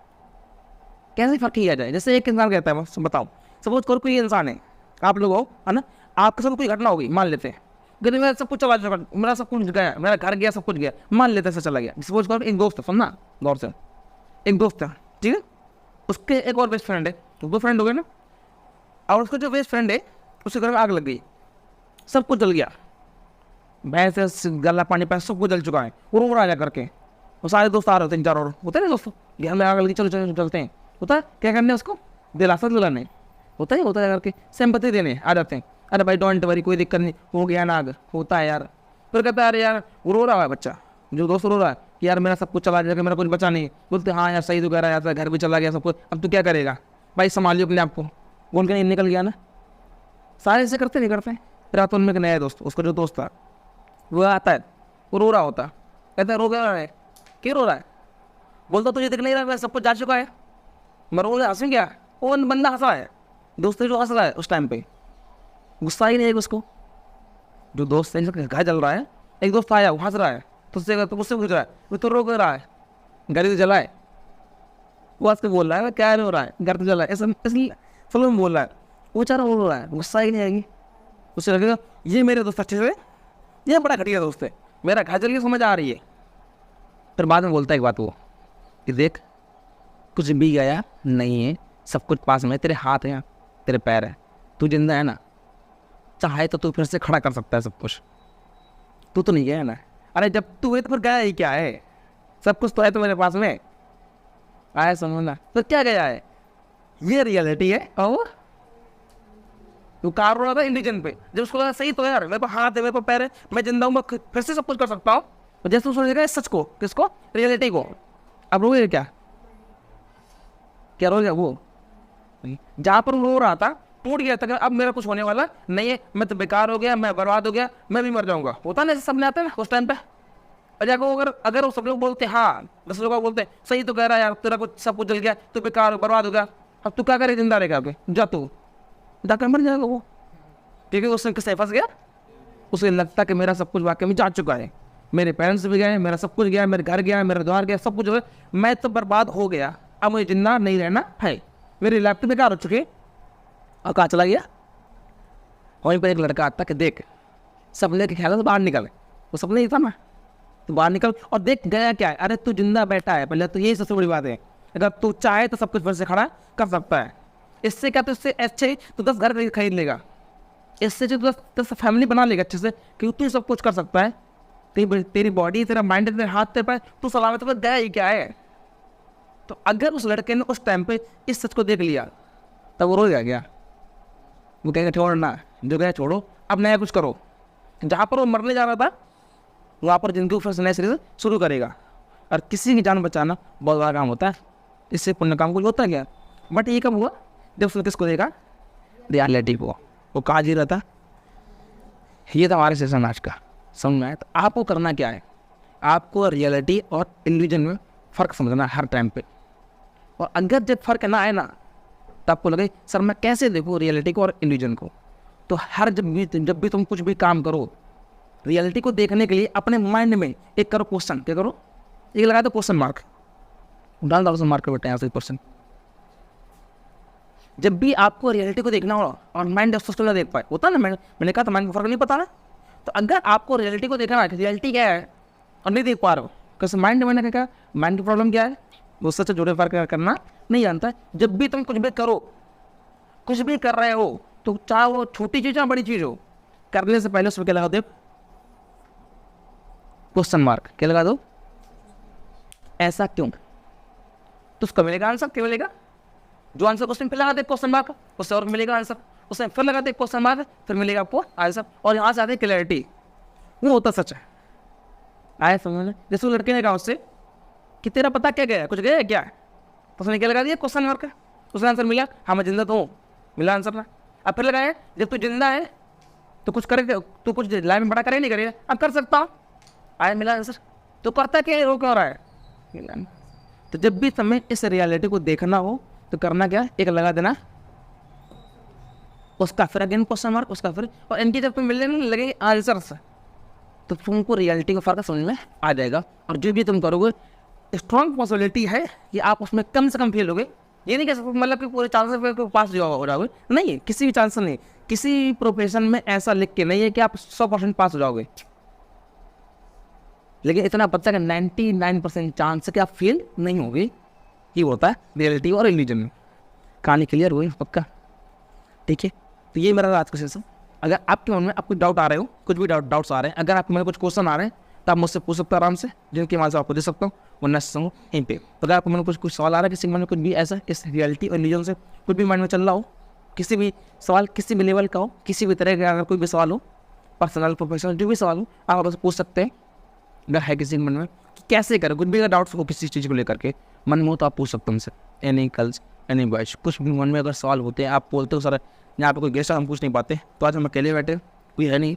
कैसे फ़र्क किया जाए? जैसे एक इंसान कहता है, बताओ सपोज करो कोई इंसान है, आप लोग हो है ना, आपके साथ कोई घटना होगी, मान लेते हैं कि मेरा सब कुछ चला चुका, मेरा सब कुछ गया, मेरा घर गया, सब कुछ गया, मान लेते हैं चला गया। सपोज करो एक दोस्त है, सुनना गौर से, एक दोस्त है ठीक है, उसके एक और बेस्ट फ्रेंड है, तो दो फ्रेंड हो गए ना, और उसका जो बेस्ट फ्रेंड है उसके घर में आग लग गई, सब कुछ जल गया, भैंस गला पानी पैसा सब कुछ जल चुका है, वो रो रहा है करके। वो सारे दोस्त आ रहे होते हैं, 4 और होते हैं ना दोस्तों, घर में आग लगी, चलो चलो चलते हैं, होता है क्या करने उसको दिलासा दिलाने, होता है करके सिंपैथी देने आ जाते हैं। अरे भाई डोंट वरी, कोई दिक्कत नहीं, हो गया ना आग, होता है यार। फिर कहता है अरे यार वो रो रहा है बच्चा, जो दोस्त रो रहा है कि यार मेरा सब कुछ चला जाएगा, मेरा कुछ बचा नहीं। बोलते हाँ यार सही तो कह रहा है यार, घर भी चला गया सब कुछ, अब तू क्या करेगा भाई, संभालियो अपने आपको। बोल के नहीं निकल गया ना, सारे ऐसे करते नहीं करते। रात उनमें एक नया दोस्त, उसका जो दोस्त था वो आता है, वो रो रहा होता, कहता है रो क्या रहा है, क्यों रो रहा है? बोलता तुझे दिख नहीं रहा सब कुछ जा चुका है, मैं रो हंसी क्या? वो बंदा हंसा है, दोस्त जो हंस रहा है उस टाइम पे, गुस्सा ही नहीं है उसको। जो दोस्त है जिसका घर जल रहा है, एक दोस्त आया वो हंस रहा है, तो उससे गुस्से पूछ रहा है वो तो रो रहा है, घर तो जला है, वो आज बोल रहा है क्या रो रहा है, घर तो जला है, इसलिए फिल्म में बोल रहा है, वो बेचारा रो रहा है, गुस्सा ही नहीं आएगी। उससे लगेगा ये मेरे दोस्त अच्छे से, ये बड़ा घटिया दोस्त है, मेरा घर जल गया समझ आ रही है। फिर बाद में बोलता है एक बात वो कि देख कुछ भी गया नहीं है, सब कुछ पास में, तेरे हाथ हैं, तेरे पैर है, तू जिंदा है ना, चाहे तो तू फिर से खड़ा कर सकता है सब कुछ, तू तो नहीं गया है ना। अरे जब तू है तो फिर गया ही क्या है, सब कुछ तो है तो मेरे पास में, आया समझना तो क्या गया है, ये रियलिटी है। और वो कार रो रहा था इंडिजन पे, जब उसको लगा सही तो यार मेरे पास हाथ है, मेरे पास पैर है, मैं जिंदा हूँ, मैं फिर से सब कुछ कर सकता हूँ, तो जैसे उसने देखा इस सच को, किसको, रियलिटी को, अब रोएगा क्या, क्या रोएगा वो, जहाँ पर रो रहा था टूट गया था, अब मेरा कुछ होने वाला नहीं है, मैं तो बेकार हो गया, मैं बर्बाद हो गया, मैं भी मर जाऊंगा, होता ना, सब में आता है ना उस टाइम पे। और जाकर अगर अगर वो सब लोग बोलते हाँ, 10 लोग बोलते सही तो कह रहा है यार, तेरा कुछ सब कुछ जल गया, तू बेकार बर्बाद हो गया, अब तू क्या करे, जिंदा रहेगा अभी, जा तू जाकर मर जाएगा वो, क्योंकि उसने किससे फंस गया, उसे लगता कि मेरा सब कुछ वाकई में जा चुका है, मेरे पेरेंट्स भी गए, मेरा सब कुछ गया, मेरे घर गया, मेरा द्वार गया, सब कुछ हो गया, मैं तो बर्बाद हो गया, अब मुझे जिंदा नहीं रहना है, मेरी लाइफ तो बेकार हो चुकी है। और कहाँ चला गया, वहीं पर एक लड़का आता कि देख सपने के ख्याल से बाहर निकल, वो सपने ही था ना, तो बाहर निकल और देख गया क्या है, अरे तू जिंदा बैठा है, पहले तो यही सबसे बड़ी बात है, अगर तू चाहे तो सब कुछ फिर से खड़ा कर सकता है, इससे क्या, तो इससे अच्छे तो 10 घर खरीद लेगा, इससे जो 10 फैमिली बना लेगा अच्छे से, क्योंकि तू सब कुछ कर सकता है, तेरी बॉडी, तेरा माइंड, तेरे हाथ, तेरे पैर, तू सलामत तो गया ही क्या है। तो अगर उस लड़के ने उस टाइम पे इस सच को देख लिया तब वो रोएगा क्या, वो कहेगा छोड़ना, जो गया छोड़ो, अब नया कुछ करो, जहाँ पर वो मरने जा रहा था वहाँ पर जिंदगी फिर से नए सिरे से शुरू करेगा। और किसी की जान बचाना बहुत बड़ा काम होता है, इससे पुण्य काम कुछ होता है क्या। बट ये कब हुआ, जब उसने किसको देखा, रियलिटी को, वो कहाँ जी रहा था। ये था हमारे सेशन आज का, समझ में आया। तो आपको करना क्या है, आपको रियलिटी और इल्यूजन में फ़र्क समझना है हर टाइम पे, और अगर जब फ़र्क ना आए ना तो आपको लगे सर मैं कैसे देखूँ रियलिटी को और इल्यूजन को, तो हर जब भी तुम कुछ भी काम करो, रियलिटी को देखने के लिए अपने माइंड में एक करो क्वेश्चन, क्या करो, एक लगा दो क्वेश्चन मार्क, डाल दो मार्क कर बैठे हैं क्वेश्चन। जब भी आपको रियलिटी को देखना हो और माइंड उसको ना देख पाए, होता ना, मैंने कहा था माइंड को फर्क नहीं पता ना, तो अगर आपको रियलिटी को देखना है, रियलिटी क्या है और नहीं देख पा रहे हो, कैसे माइंड, मैंने क्या, माइंड की प्रॉब्लम क्या है, वो सच जुड़े फर्क करना नहीं जानता है। जब भी तुम कुछ भी करो, कुछ भी कर रहे हो, तो चाहे वो छोटी चीज़ या बड़ी चीज़ हो, करने से पहले उसमें क्या लगा दो, क्वेश्चन मार्क, क्या लगा दो, ऐसा क्यों, तो उसका मिलेगा आंसर, क्या मिलेगा, जो आंसर क्वेश्चन पे लगा दे क्वेश्चन मार्क, उससे और मिलेगा आंसर, उससे फिर लगा दे क्वेश्चन मार्क, फिर मिलेगा आपको आंसर, और यहाँ से आते क्लैरिटी, वो होता सच है। आया समझ में। जैसे वो लड़के ने कहा उससे कि तेरा पता क्या गया, कुछ गया क्या, तो उसने क्या लगा दिया, क्वेश्चन मार्क, उसने आंसर मिला, हाँ मैं जिंदा तो हूँ, मिला आंसर ना। अब फिर लगाया जब तू जिंदा है तो कुछ करे, तू कुछ लाइफ में बड़ा करे नहीं करे, अब कर सकता हूँ, आया मिला आंसर, तो करता क्या है, रो क्यों रहा है। तो जब भी तुम्हें इस रियलिटी को देखना हो तो करना क्या, एक लगा देना उसका, फिर अगेन क्वेश्चन मार्क, उसका फिर, और इनकी जब तुम मिलने लगेंगे आंसर से, तो तुमको रियलिटी का फर्क समझ में आ जाएगा। और जो भी तुम करोगे स्ट्रॉन्ग पॉसिबिलिटी है कि आप उसमें कम से कम फेल होगे। ये नहीं कह सकते मतलब कि पूरे चांस पे पास हो जाओगे, नहीं, किसी भी चांस नहीं, किसी प्रोफेशन में ऐसा लिख के नहीं है कि आप 100% पास हो जाओगे, लेकिन इतना पता है कि 99% चांस है कि आप फेल नहीं होगे। ये होता है रियलिटी और इल्यूजन में। कहानी क्लियर हुई पक्का, ठीक है। तो ये मेरा आज का सेशन। अगर आपके मन में आपको डाउट आ रहे हो, कुछ भी डाउट्स आ रहे हैं, अगर आपके मन में कुछ क्वेश्चन आ रहे हैं तो आप मुझसे पूछ सकते हो आराम से, जिनकी वहाँ से आपको दे सकता हूँ, वरना संग यहीं पे। तो अगर आपको मन में कुछ सवाल आ रहा है, किसी के मन में कुछ भी ऐसा इस रियलिटी और इल्यूजन से कुछ भी माइंड में चल रहा हो, किसी भी सवाल किसी भी लेवल का हो, किसी भी तरह का अगर कोई भी सवाल हो, पर्सनल प्रोफेशनल जो भी सवाल हो, आप आपसे पूछ सकते हैं। अगर है किसी के मन में कि कैसे करें, कुछ भी अगर डाउट्स हो किसी चीज़ को लेकर के मन में हो तो आप पूछ सकते हो उनसे, एनी गर्ल्स एनी बॉयज, कुछ भी मन में अगर सवाल होते हैं, आप बोलते हो सर यहाँ पे कोई गेस्ट हम पूछ नहीं पाते, तो आज हम अकेले बैठे, कोई है नहीं,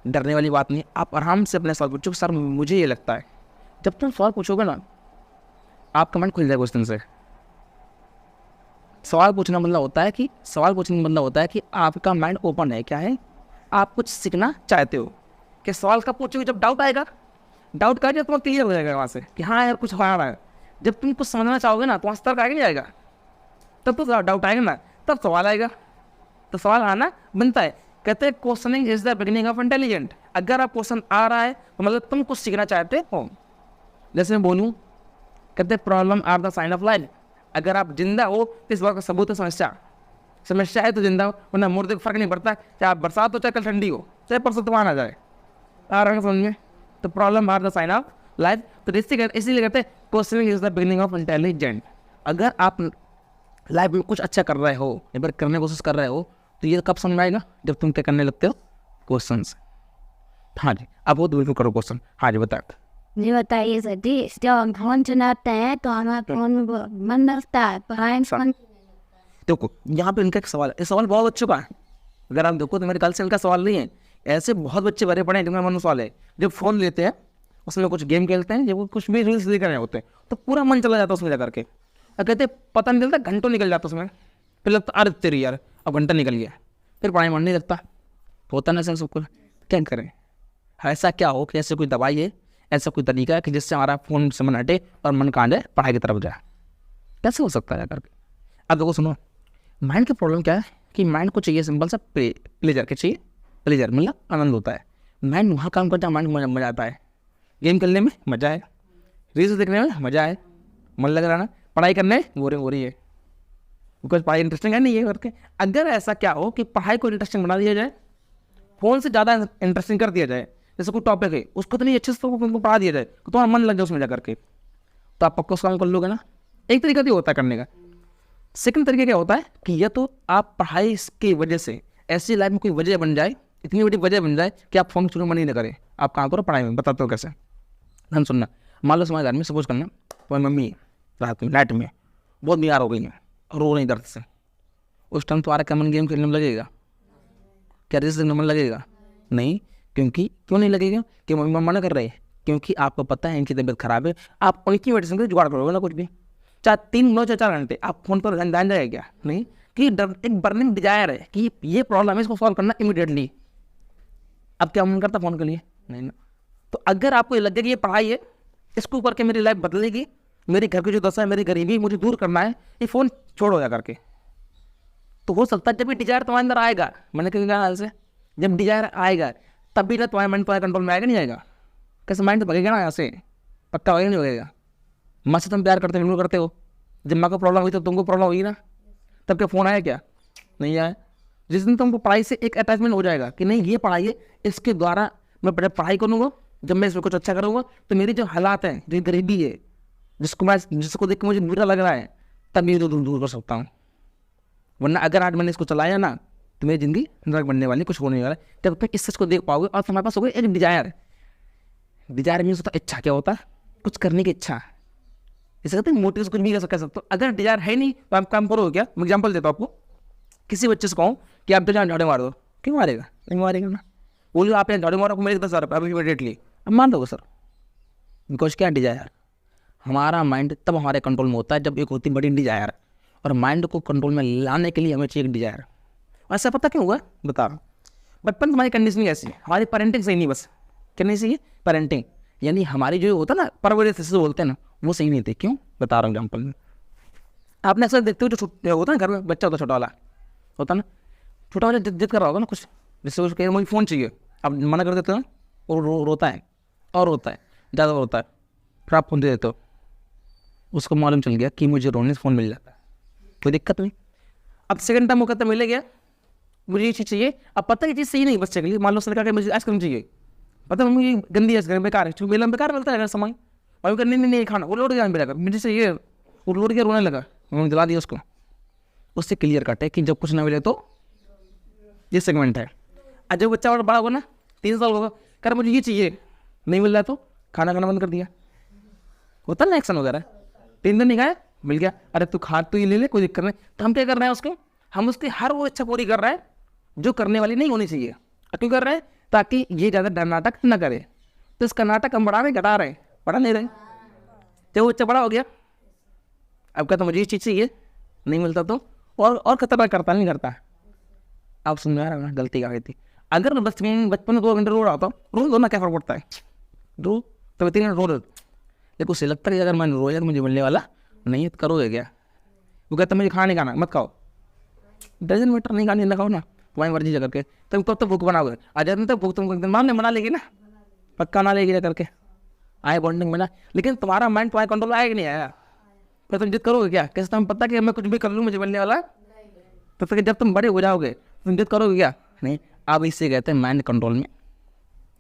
डरने वाली बात नहीं, आप आराम से अपने सवाल पूछो। सर मुझे ये लगता है, जब तुम सवाल पूछोगे ना आपका माइंड खुल जाएगा उस दिन से। सवाल पूछना मतलब होता है कि आपका माइंड ओपन है, क्या है, आप कुछ सीखना चाहते हो। कि सवाल कब पूछोगे, जब डाउट आएगा, डाउट का जब तुम्हें क्लियर हो जाएगा वहाँ से कि हाँ यार कुछ हो रहा है। जब तुम कुछ समझना चाहोगे ना तो वहाँ से तर्क आएगा नहीं आएगा, तब तो डाउट आएगा ना, तब सवाल आएगा। तो सवाल आना बनता है। कहते हैं questioning is the beginning of intelligent. अगर आप क्वेश्चन आ रहा है तो मतलब तुम कुछ सीखना चाहते हो। जैसे मैं बोलूँ, कहते हैं problem are the sign of life. अगर आप जिंदा हो तो इस बात का सबूत है समस्या है तो जिंदा हो, वरना मुर्दे को फर्क नहीं पड़ता, चाहे बरसात हो चाहे कल ठंडी हो, चाहे परसों तूफान आ जाए। आ रहा है समझ में। तो problem are the sign of life. तो इसीलिए कहते हैं questioning is the beginning of intelligent. अगर आप लाइफ में कुछ अच्छा कर रहे हो या फिर करने की कोशिश कर रहे हो तो ये कब समझ में आएगा? जब तुम क्या करने लगते हो, क्वेश्चन। हाँ जी, अब वो बिल्कुल करो क्वेश्चन। हाँ जी बताओ। ये बताइए सर जी, जब हम फोन चलाते हैं तो हमारे फोन में मन लगता है, पढ़ाई में मन। देखो यहाँ पे इनका एक सवाल है, ये सवाल बहुत बच्चों का है। अगर आप देखो तो मेरे ख्याल से इनका सवाल नहीं है, ऐसे बहुत बच्चे भरे पड़े हैं जिनका मन सवाल है। जब फ़ोन लेते हैं उसमें कुछ गेम खेलते हैं, जब वो कुछ भी रील्स देख रहे होते हैं तो पूरा मन चला जाता है उसमें जा करके, और कहते हैं पता नहीं चलता घंटों निकल जाता उसमें। फिर लगता अरे तेरी यार अब घंटा निकल गया, फिर पढ़ाई मन नहीं लगता। होता ना सर सबको, क्या करें? ऐसा क्या हो कि ऐसे कोई दवाई है, ऐसा कोई तरीका है कि जिससे हमारा फ़ोन से मन हटे और मन कहाँ जाए, पढ़ाई की तरफ जाए? कैसे हो सकता है करके? अब देखो सुनो, माइंड की प्रॉब्लम क्या है कि माइंड को चाहिए सिंपल सा प्लेजर के चाहिए, प्लेजर मतलब आनंद होता है। माइंड वहाँ काम करता है, माइंड को मजा आता है, गेम खेलने में मजा है, रील्स देखने में मजा है, मन लग रहा है ना, पढ़ाई करने में बोरिंग हो रही है, बिकॉज पढ़ाई इंटरेस्टिंग है नहीं है करके। अगर ऐसा क्या हो कि पढ़ाई को इंटरेस्टिंग बना दिया जाए, फ़ोन से ज़्यादा इंटरेस्टिंग कर दिया जाए, जैसे कोई टॉपिक है उसको तो नहीं अच्छे से तुमको पढ़ा दिया जाए तो तुम्हारा मन लग जाए उसमें जा करके, तो आप पक्का उस काम कर लोगे ना। एक तरीका तो होता है करने का। सेकंड तरीका क्या होता है कि या तो आप पढ़ाई की वजह से ऐसी लाइफ में कोई वजह बन जाए, इतनी बड़ी वजह बन जाए कि आप फोन छूने मन ही ना करें, आप कहाँ करो पढ़ाई में। बताते हो कैसे, ध्यान सुनना। मान लो हमारे घर में सपोज करना तुम्हारी मम्मी रात में नाइट में बहुत बीमार हो गई हैं और रो नहीं दर्द से, उस टाइम तुम्हारा क्या मन गेम खेलने में लगेगा? क्या रील्स देखने में मन लगेगा? नहीं। क्यों नहीं लगेगा? कि मम्मी मना कर रही है, क्योंकि आपको पता है इनकी तबीयत खराब है, आप उनकी मेडिसिन का जुगाड़ करोगे ना कुछ भी, चाहे 3 घंटे 4 घंटे आप फोन पर ध्यान जाएगा क्या? नहीं। कि एक बर्निंग डिजायर है कि ये प्रॉब्लम है, इसको सॉल्व करना इमीडिएटली। अब क्या मन करता फोन के लिए? नहीं ना। तो अगर आपको ये लगे कि ये पढ़ाई है, इसको ऊपर के मेरी लाइफ बदलेगी, मेरे घर की जो दशा है, मेरी गरीबी मुझे दूर करना है, ये फ़ोन छोड़ो जा करके, तो हो सकता है जब भी डिजायर तुम्हारे अंदर आएगा, मैंने कहीं कहा हाल से, जब डिजायर आएगा तब भी ना तुम्हारे माइंड तुम्हारे कंट्रोल में आएगा, नहीं आएगा? कैसे माइंड तो भगेगा ना यहाँ से, पक्का होगा नहीं होगा? माँ से तुम प्यार करते हो, करते हो, जब माँ को प्रॉब्लम हुई तो तुमको प्रॉब्लम हुई ना, तब क्या फ़ोन आया क्या? नहीं आया। जिस दिन तुमको पढ़ाई से एक अटैचमेंट हो जाएगा कि नहीं ये पढ़ाई है, इसके द्वारा मैं पढ़ाई करूँगा, जब मैं इसमें कुछ अच्छा करूँगा तो मेरी जो हालात हैं, जो गरीबी है, जिसको देख के मुझे बुरा लग रहा है, तब मैं दूर कर सकता हूँ। वरना अगर आज मैंने इसको चलाया ना तो मेरी ज़िंदगी नरक बनने वाली, कुछ होने वाला है। जब तुम इस सच को देख पाओगे और तुम्हारे पास होगा एक डिजायर। डिजायर मीन्स होता है इच्छा। क्या होता है? कुछ करने की इच्छा। इसे कहते हैं मोटिव, कुछ भी कह सकते हो। अगर डिजायर है नहीं तो आप काम करोगे क्या? मैं एग्जाम्पल देता हूँ आपको। किसी बच्चे से कहूँ कि आप तो जहाँ झाड़ू मार दो, क्यों मारेगा? नहीं मारेगा ना। बोलो आप यहाँ झाड़ू मारो, मेरे 10,000 रुपये इमीडिएटली, अब मान दोगे सर? बिकॉज क्या डिजायर, हमारा माइंड तब हमारे कंट्रोल में होता है जब एक होती बड़ी डिजायर, और माइंड को कंट्रोल में लाने के लिए हमें चाहिए एक डिजायर। ऐसा पता क्यों हुआ बता रहा हूँ। बचपन तुम्हारी कंडीशनिंग ऐसी है, हमारी पेरेंटिंग सही नहीं, बस क्या नहीं सही है? पेरेंटिंग यानी हमारी जो होता ना परवरिश से बोलते हैं ना, वो सही नहीं थी। क्यों बता रहा हूँ एग्जाम्पल में। आपने अक्सर देखते हो जो होता है घर में बच्चा होता है, छोटा वाला होता ना, छोटा वाला जिद कर रहा होगा ना कुछ, जिससे उसको मुझे फ़ोन चाहिए, आप मना कर देते हो और रोता है और रोता है, ज़्यादा रोता है, फिर आप फ़ोन दे देते हो, उसको मालूम चल गया कि मुझे रोने से फ़ोन मिल जाता है, कोई दिक्कत नहीं। अब सेकंड टाइम वो कहता मिले गया, मुझे ये चीज़ चाहिए। अब पता है ये चीज़ सही नहीं बच्चे के लिए, मान लो सरकार के मुझे आइसक्रीम चाहिए, पता है मम्मी गंदी आइसक्रीम बेकार है, क्योंकि मेला में बेकार मिलता है अगर सामान, और कर नहीं खाना, वो लौट गया मिलेगा, मुझे चाहिए, वो लौट गया, रोने लगा, मैंने दिला दिया उसको। उससे क्लियर कट है कि जब कुछ ना मिले तो ये सेगमेंट है। और जब बच्चा और बड़ा होगा ना, 3 साल होगा, कर मुझे ये चाहिए, नहीं मिल रहा तो खाना बंद कर दिया, होता ना एक्शन वगैरह। 3 दिन नहीं खाया, मिल गया, अरे तू खा तू ये ले ले, कोई दिक्कत नहीं। तो हम क्या कर रहे हैं उसको, हम उसकी हर वो इच्छा पूरी कर रहे हैं जो करने वाली नहीं होनी चाहिए। क्यों कर रहे हैं? ताकि ये ज़्यादा नाटक न करे। तो इसका नाटक हम बढ़ा रहे घटा रहे, बढ़ा नहीं रहे। जब वो बच्चा बड़ा हो गया, अब कहता मुझे ये चीज़ चाहिए, नहीं मिलता तो और खतरनाक करता नहीं करता। आप सुन रहे हैं गलती क्या हुई थी। अगर बचपन में 2 घंटे रो रहा होता, रो ना, क्या फर्क पड़ता है, रो तो 3 घंटे रो रहे, लेकिन उसे लगता है कि अगर मैंने रोया तो मुझे मिलने वाला नहीं है, तो करोगे क्या? वो कहता मुझे खाना नहीं खाना, मत खाओ, डजन मीटर नहीं खानी, ना खाओ ना, तुम्हारी मर्जी जा करके, तुम कब तक भूख बनाओगे? आ जाते तक भूख तुमको मारने मना लेगी ना, पक्का ना लेगी जा करके, आए बॉन्डिंग बना। लेकिन तुम्हारा माइंड तुम्हारे कंट्रोल आएगा नहीं आया, फिर तुम जिद करोगे क्या? कैसे तुम्हें पता कि मैं कुछ भी कर लूँ मुझे मिलने वाला, तो फिर जब तुम बड़े हो जाओगे तुम जिद करोगे क्या? नहीं। अब इससे कहते हैं माइंड कंट्रोल में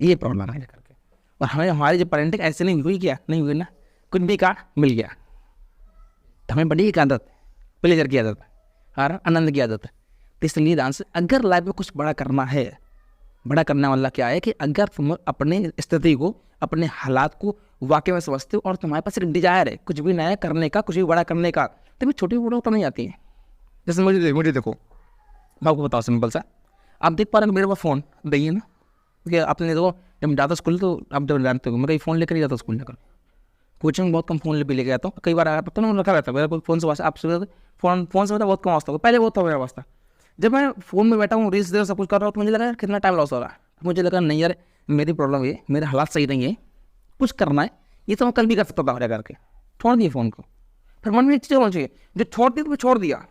ये प्रॉब्लम है करके। और हमारी जो पेरेंटिंग ऐसे नहीं हुई, क्या नहीं हुई ना, कुछ भी कहा मिल गया। तो हमें बड़ी एक आदत, प्लेजर की आदत है, आनंद की आदत है। तो इसलिए आंसर, अगर लाइफ में कुछ बड़ा करना है, बड़ा करने वाला क्या है कि अगर तुम अपने स्थिति को, अपने हालात को वाकई में समझते हो और तुम्हारे पास एक डिजायर है कुछ भी नया करने का, कुछ भी बड़ा करने का, तभी छोटी बड़ों तो नहीं आती है। जैसे मुझे देखो, मैं आपको बताओ सिंपल सा, आप देख पा रहे हो मेरे पास फ़ोन नहीं है ना, कि आपने देखो जब मैं जाता स्कूल तो आप जब जानते हो मैं कहीं फ़ोन लेकर ही जाता स्कूल लेकर, कोचिंग बहुत कम फ़ोन भी लेके जाता हूँ, कई बार अगर पता ना रखा रहता है मेरा कोई फ़ोन से वास्ता, आप फ़ोन से बहुत कम वास्ता, पहले बहुत था मेरा वास्ता। जब मैं फ़ोन में बैठा हूँ, रील्स देर सब कुछ कर रहा हूँ, तो मुझे लगा यार कितना टाइम लॉस हो रहा है। मुझे लगा नहीं यार मेरी प्रॉब्लम ये, मेरे हालात सही नहीं है, कुछ करना है, ये तो मैं कल भी कर सकता था मेरा करके, छोड़ दिए फ़ोन को। फिर मन में एक चीज़ होनी चाहिए, जो छोड़ दी तो छोड़ दिया,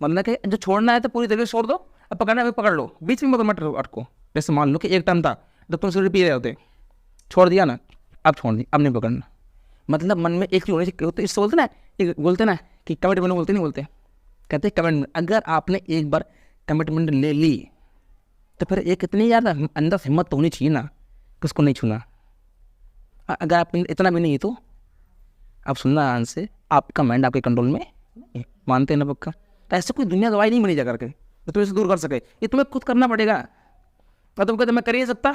मतलब कि जो छोड़ना है तो पूरी तरीके से छोड़ दो, अब पकड़ना है पकड़ लो, बीच में मत अटको। जैसे मान लो कि एक टाइम था जब तुम सिगरेट पी रहे होते, छोड़ दिया ना, अब छोड़ दी, अब नहीं पकड़ना। मतलब मन में एक चीज़ होनी चाहिए, तो इससे बोलते ना, एक बोलते ना कि कमिटमेंट बोलते नहीं बोलते, कहते कमिटमेंट। अगर आपने एक बार कमिटमेंट ले ली तो फिर एक इतनी ज़्यादा अंदर से हिम्मत तो होनी चाहिए ना कि उसको नहीं छूना। अगर आप इतना भी नहीं तो आप सुनना ध्यान से, आपका माइंड आपके कंट्रोल में नहीं, मानते हैं ना पक्का। तो ऐसे कोई दुनिया दवाई नहीं बनी जा करके तो तुम्हें दूर कर सके, ये तुम्हें खुद करना पड़ेगा। और तुम कहते मैं कर ही सकता,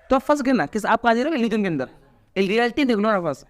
तो आप फंस गए ना, किस आप आ जाए रिलीजन के अंदर, रियलिटी देख लो ना बस।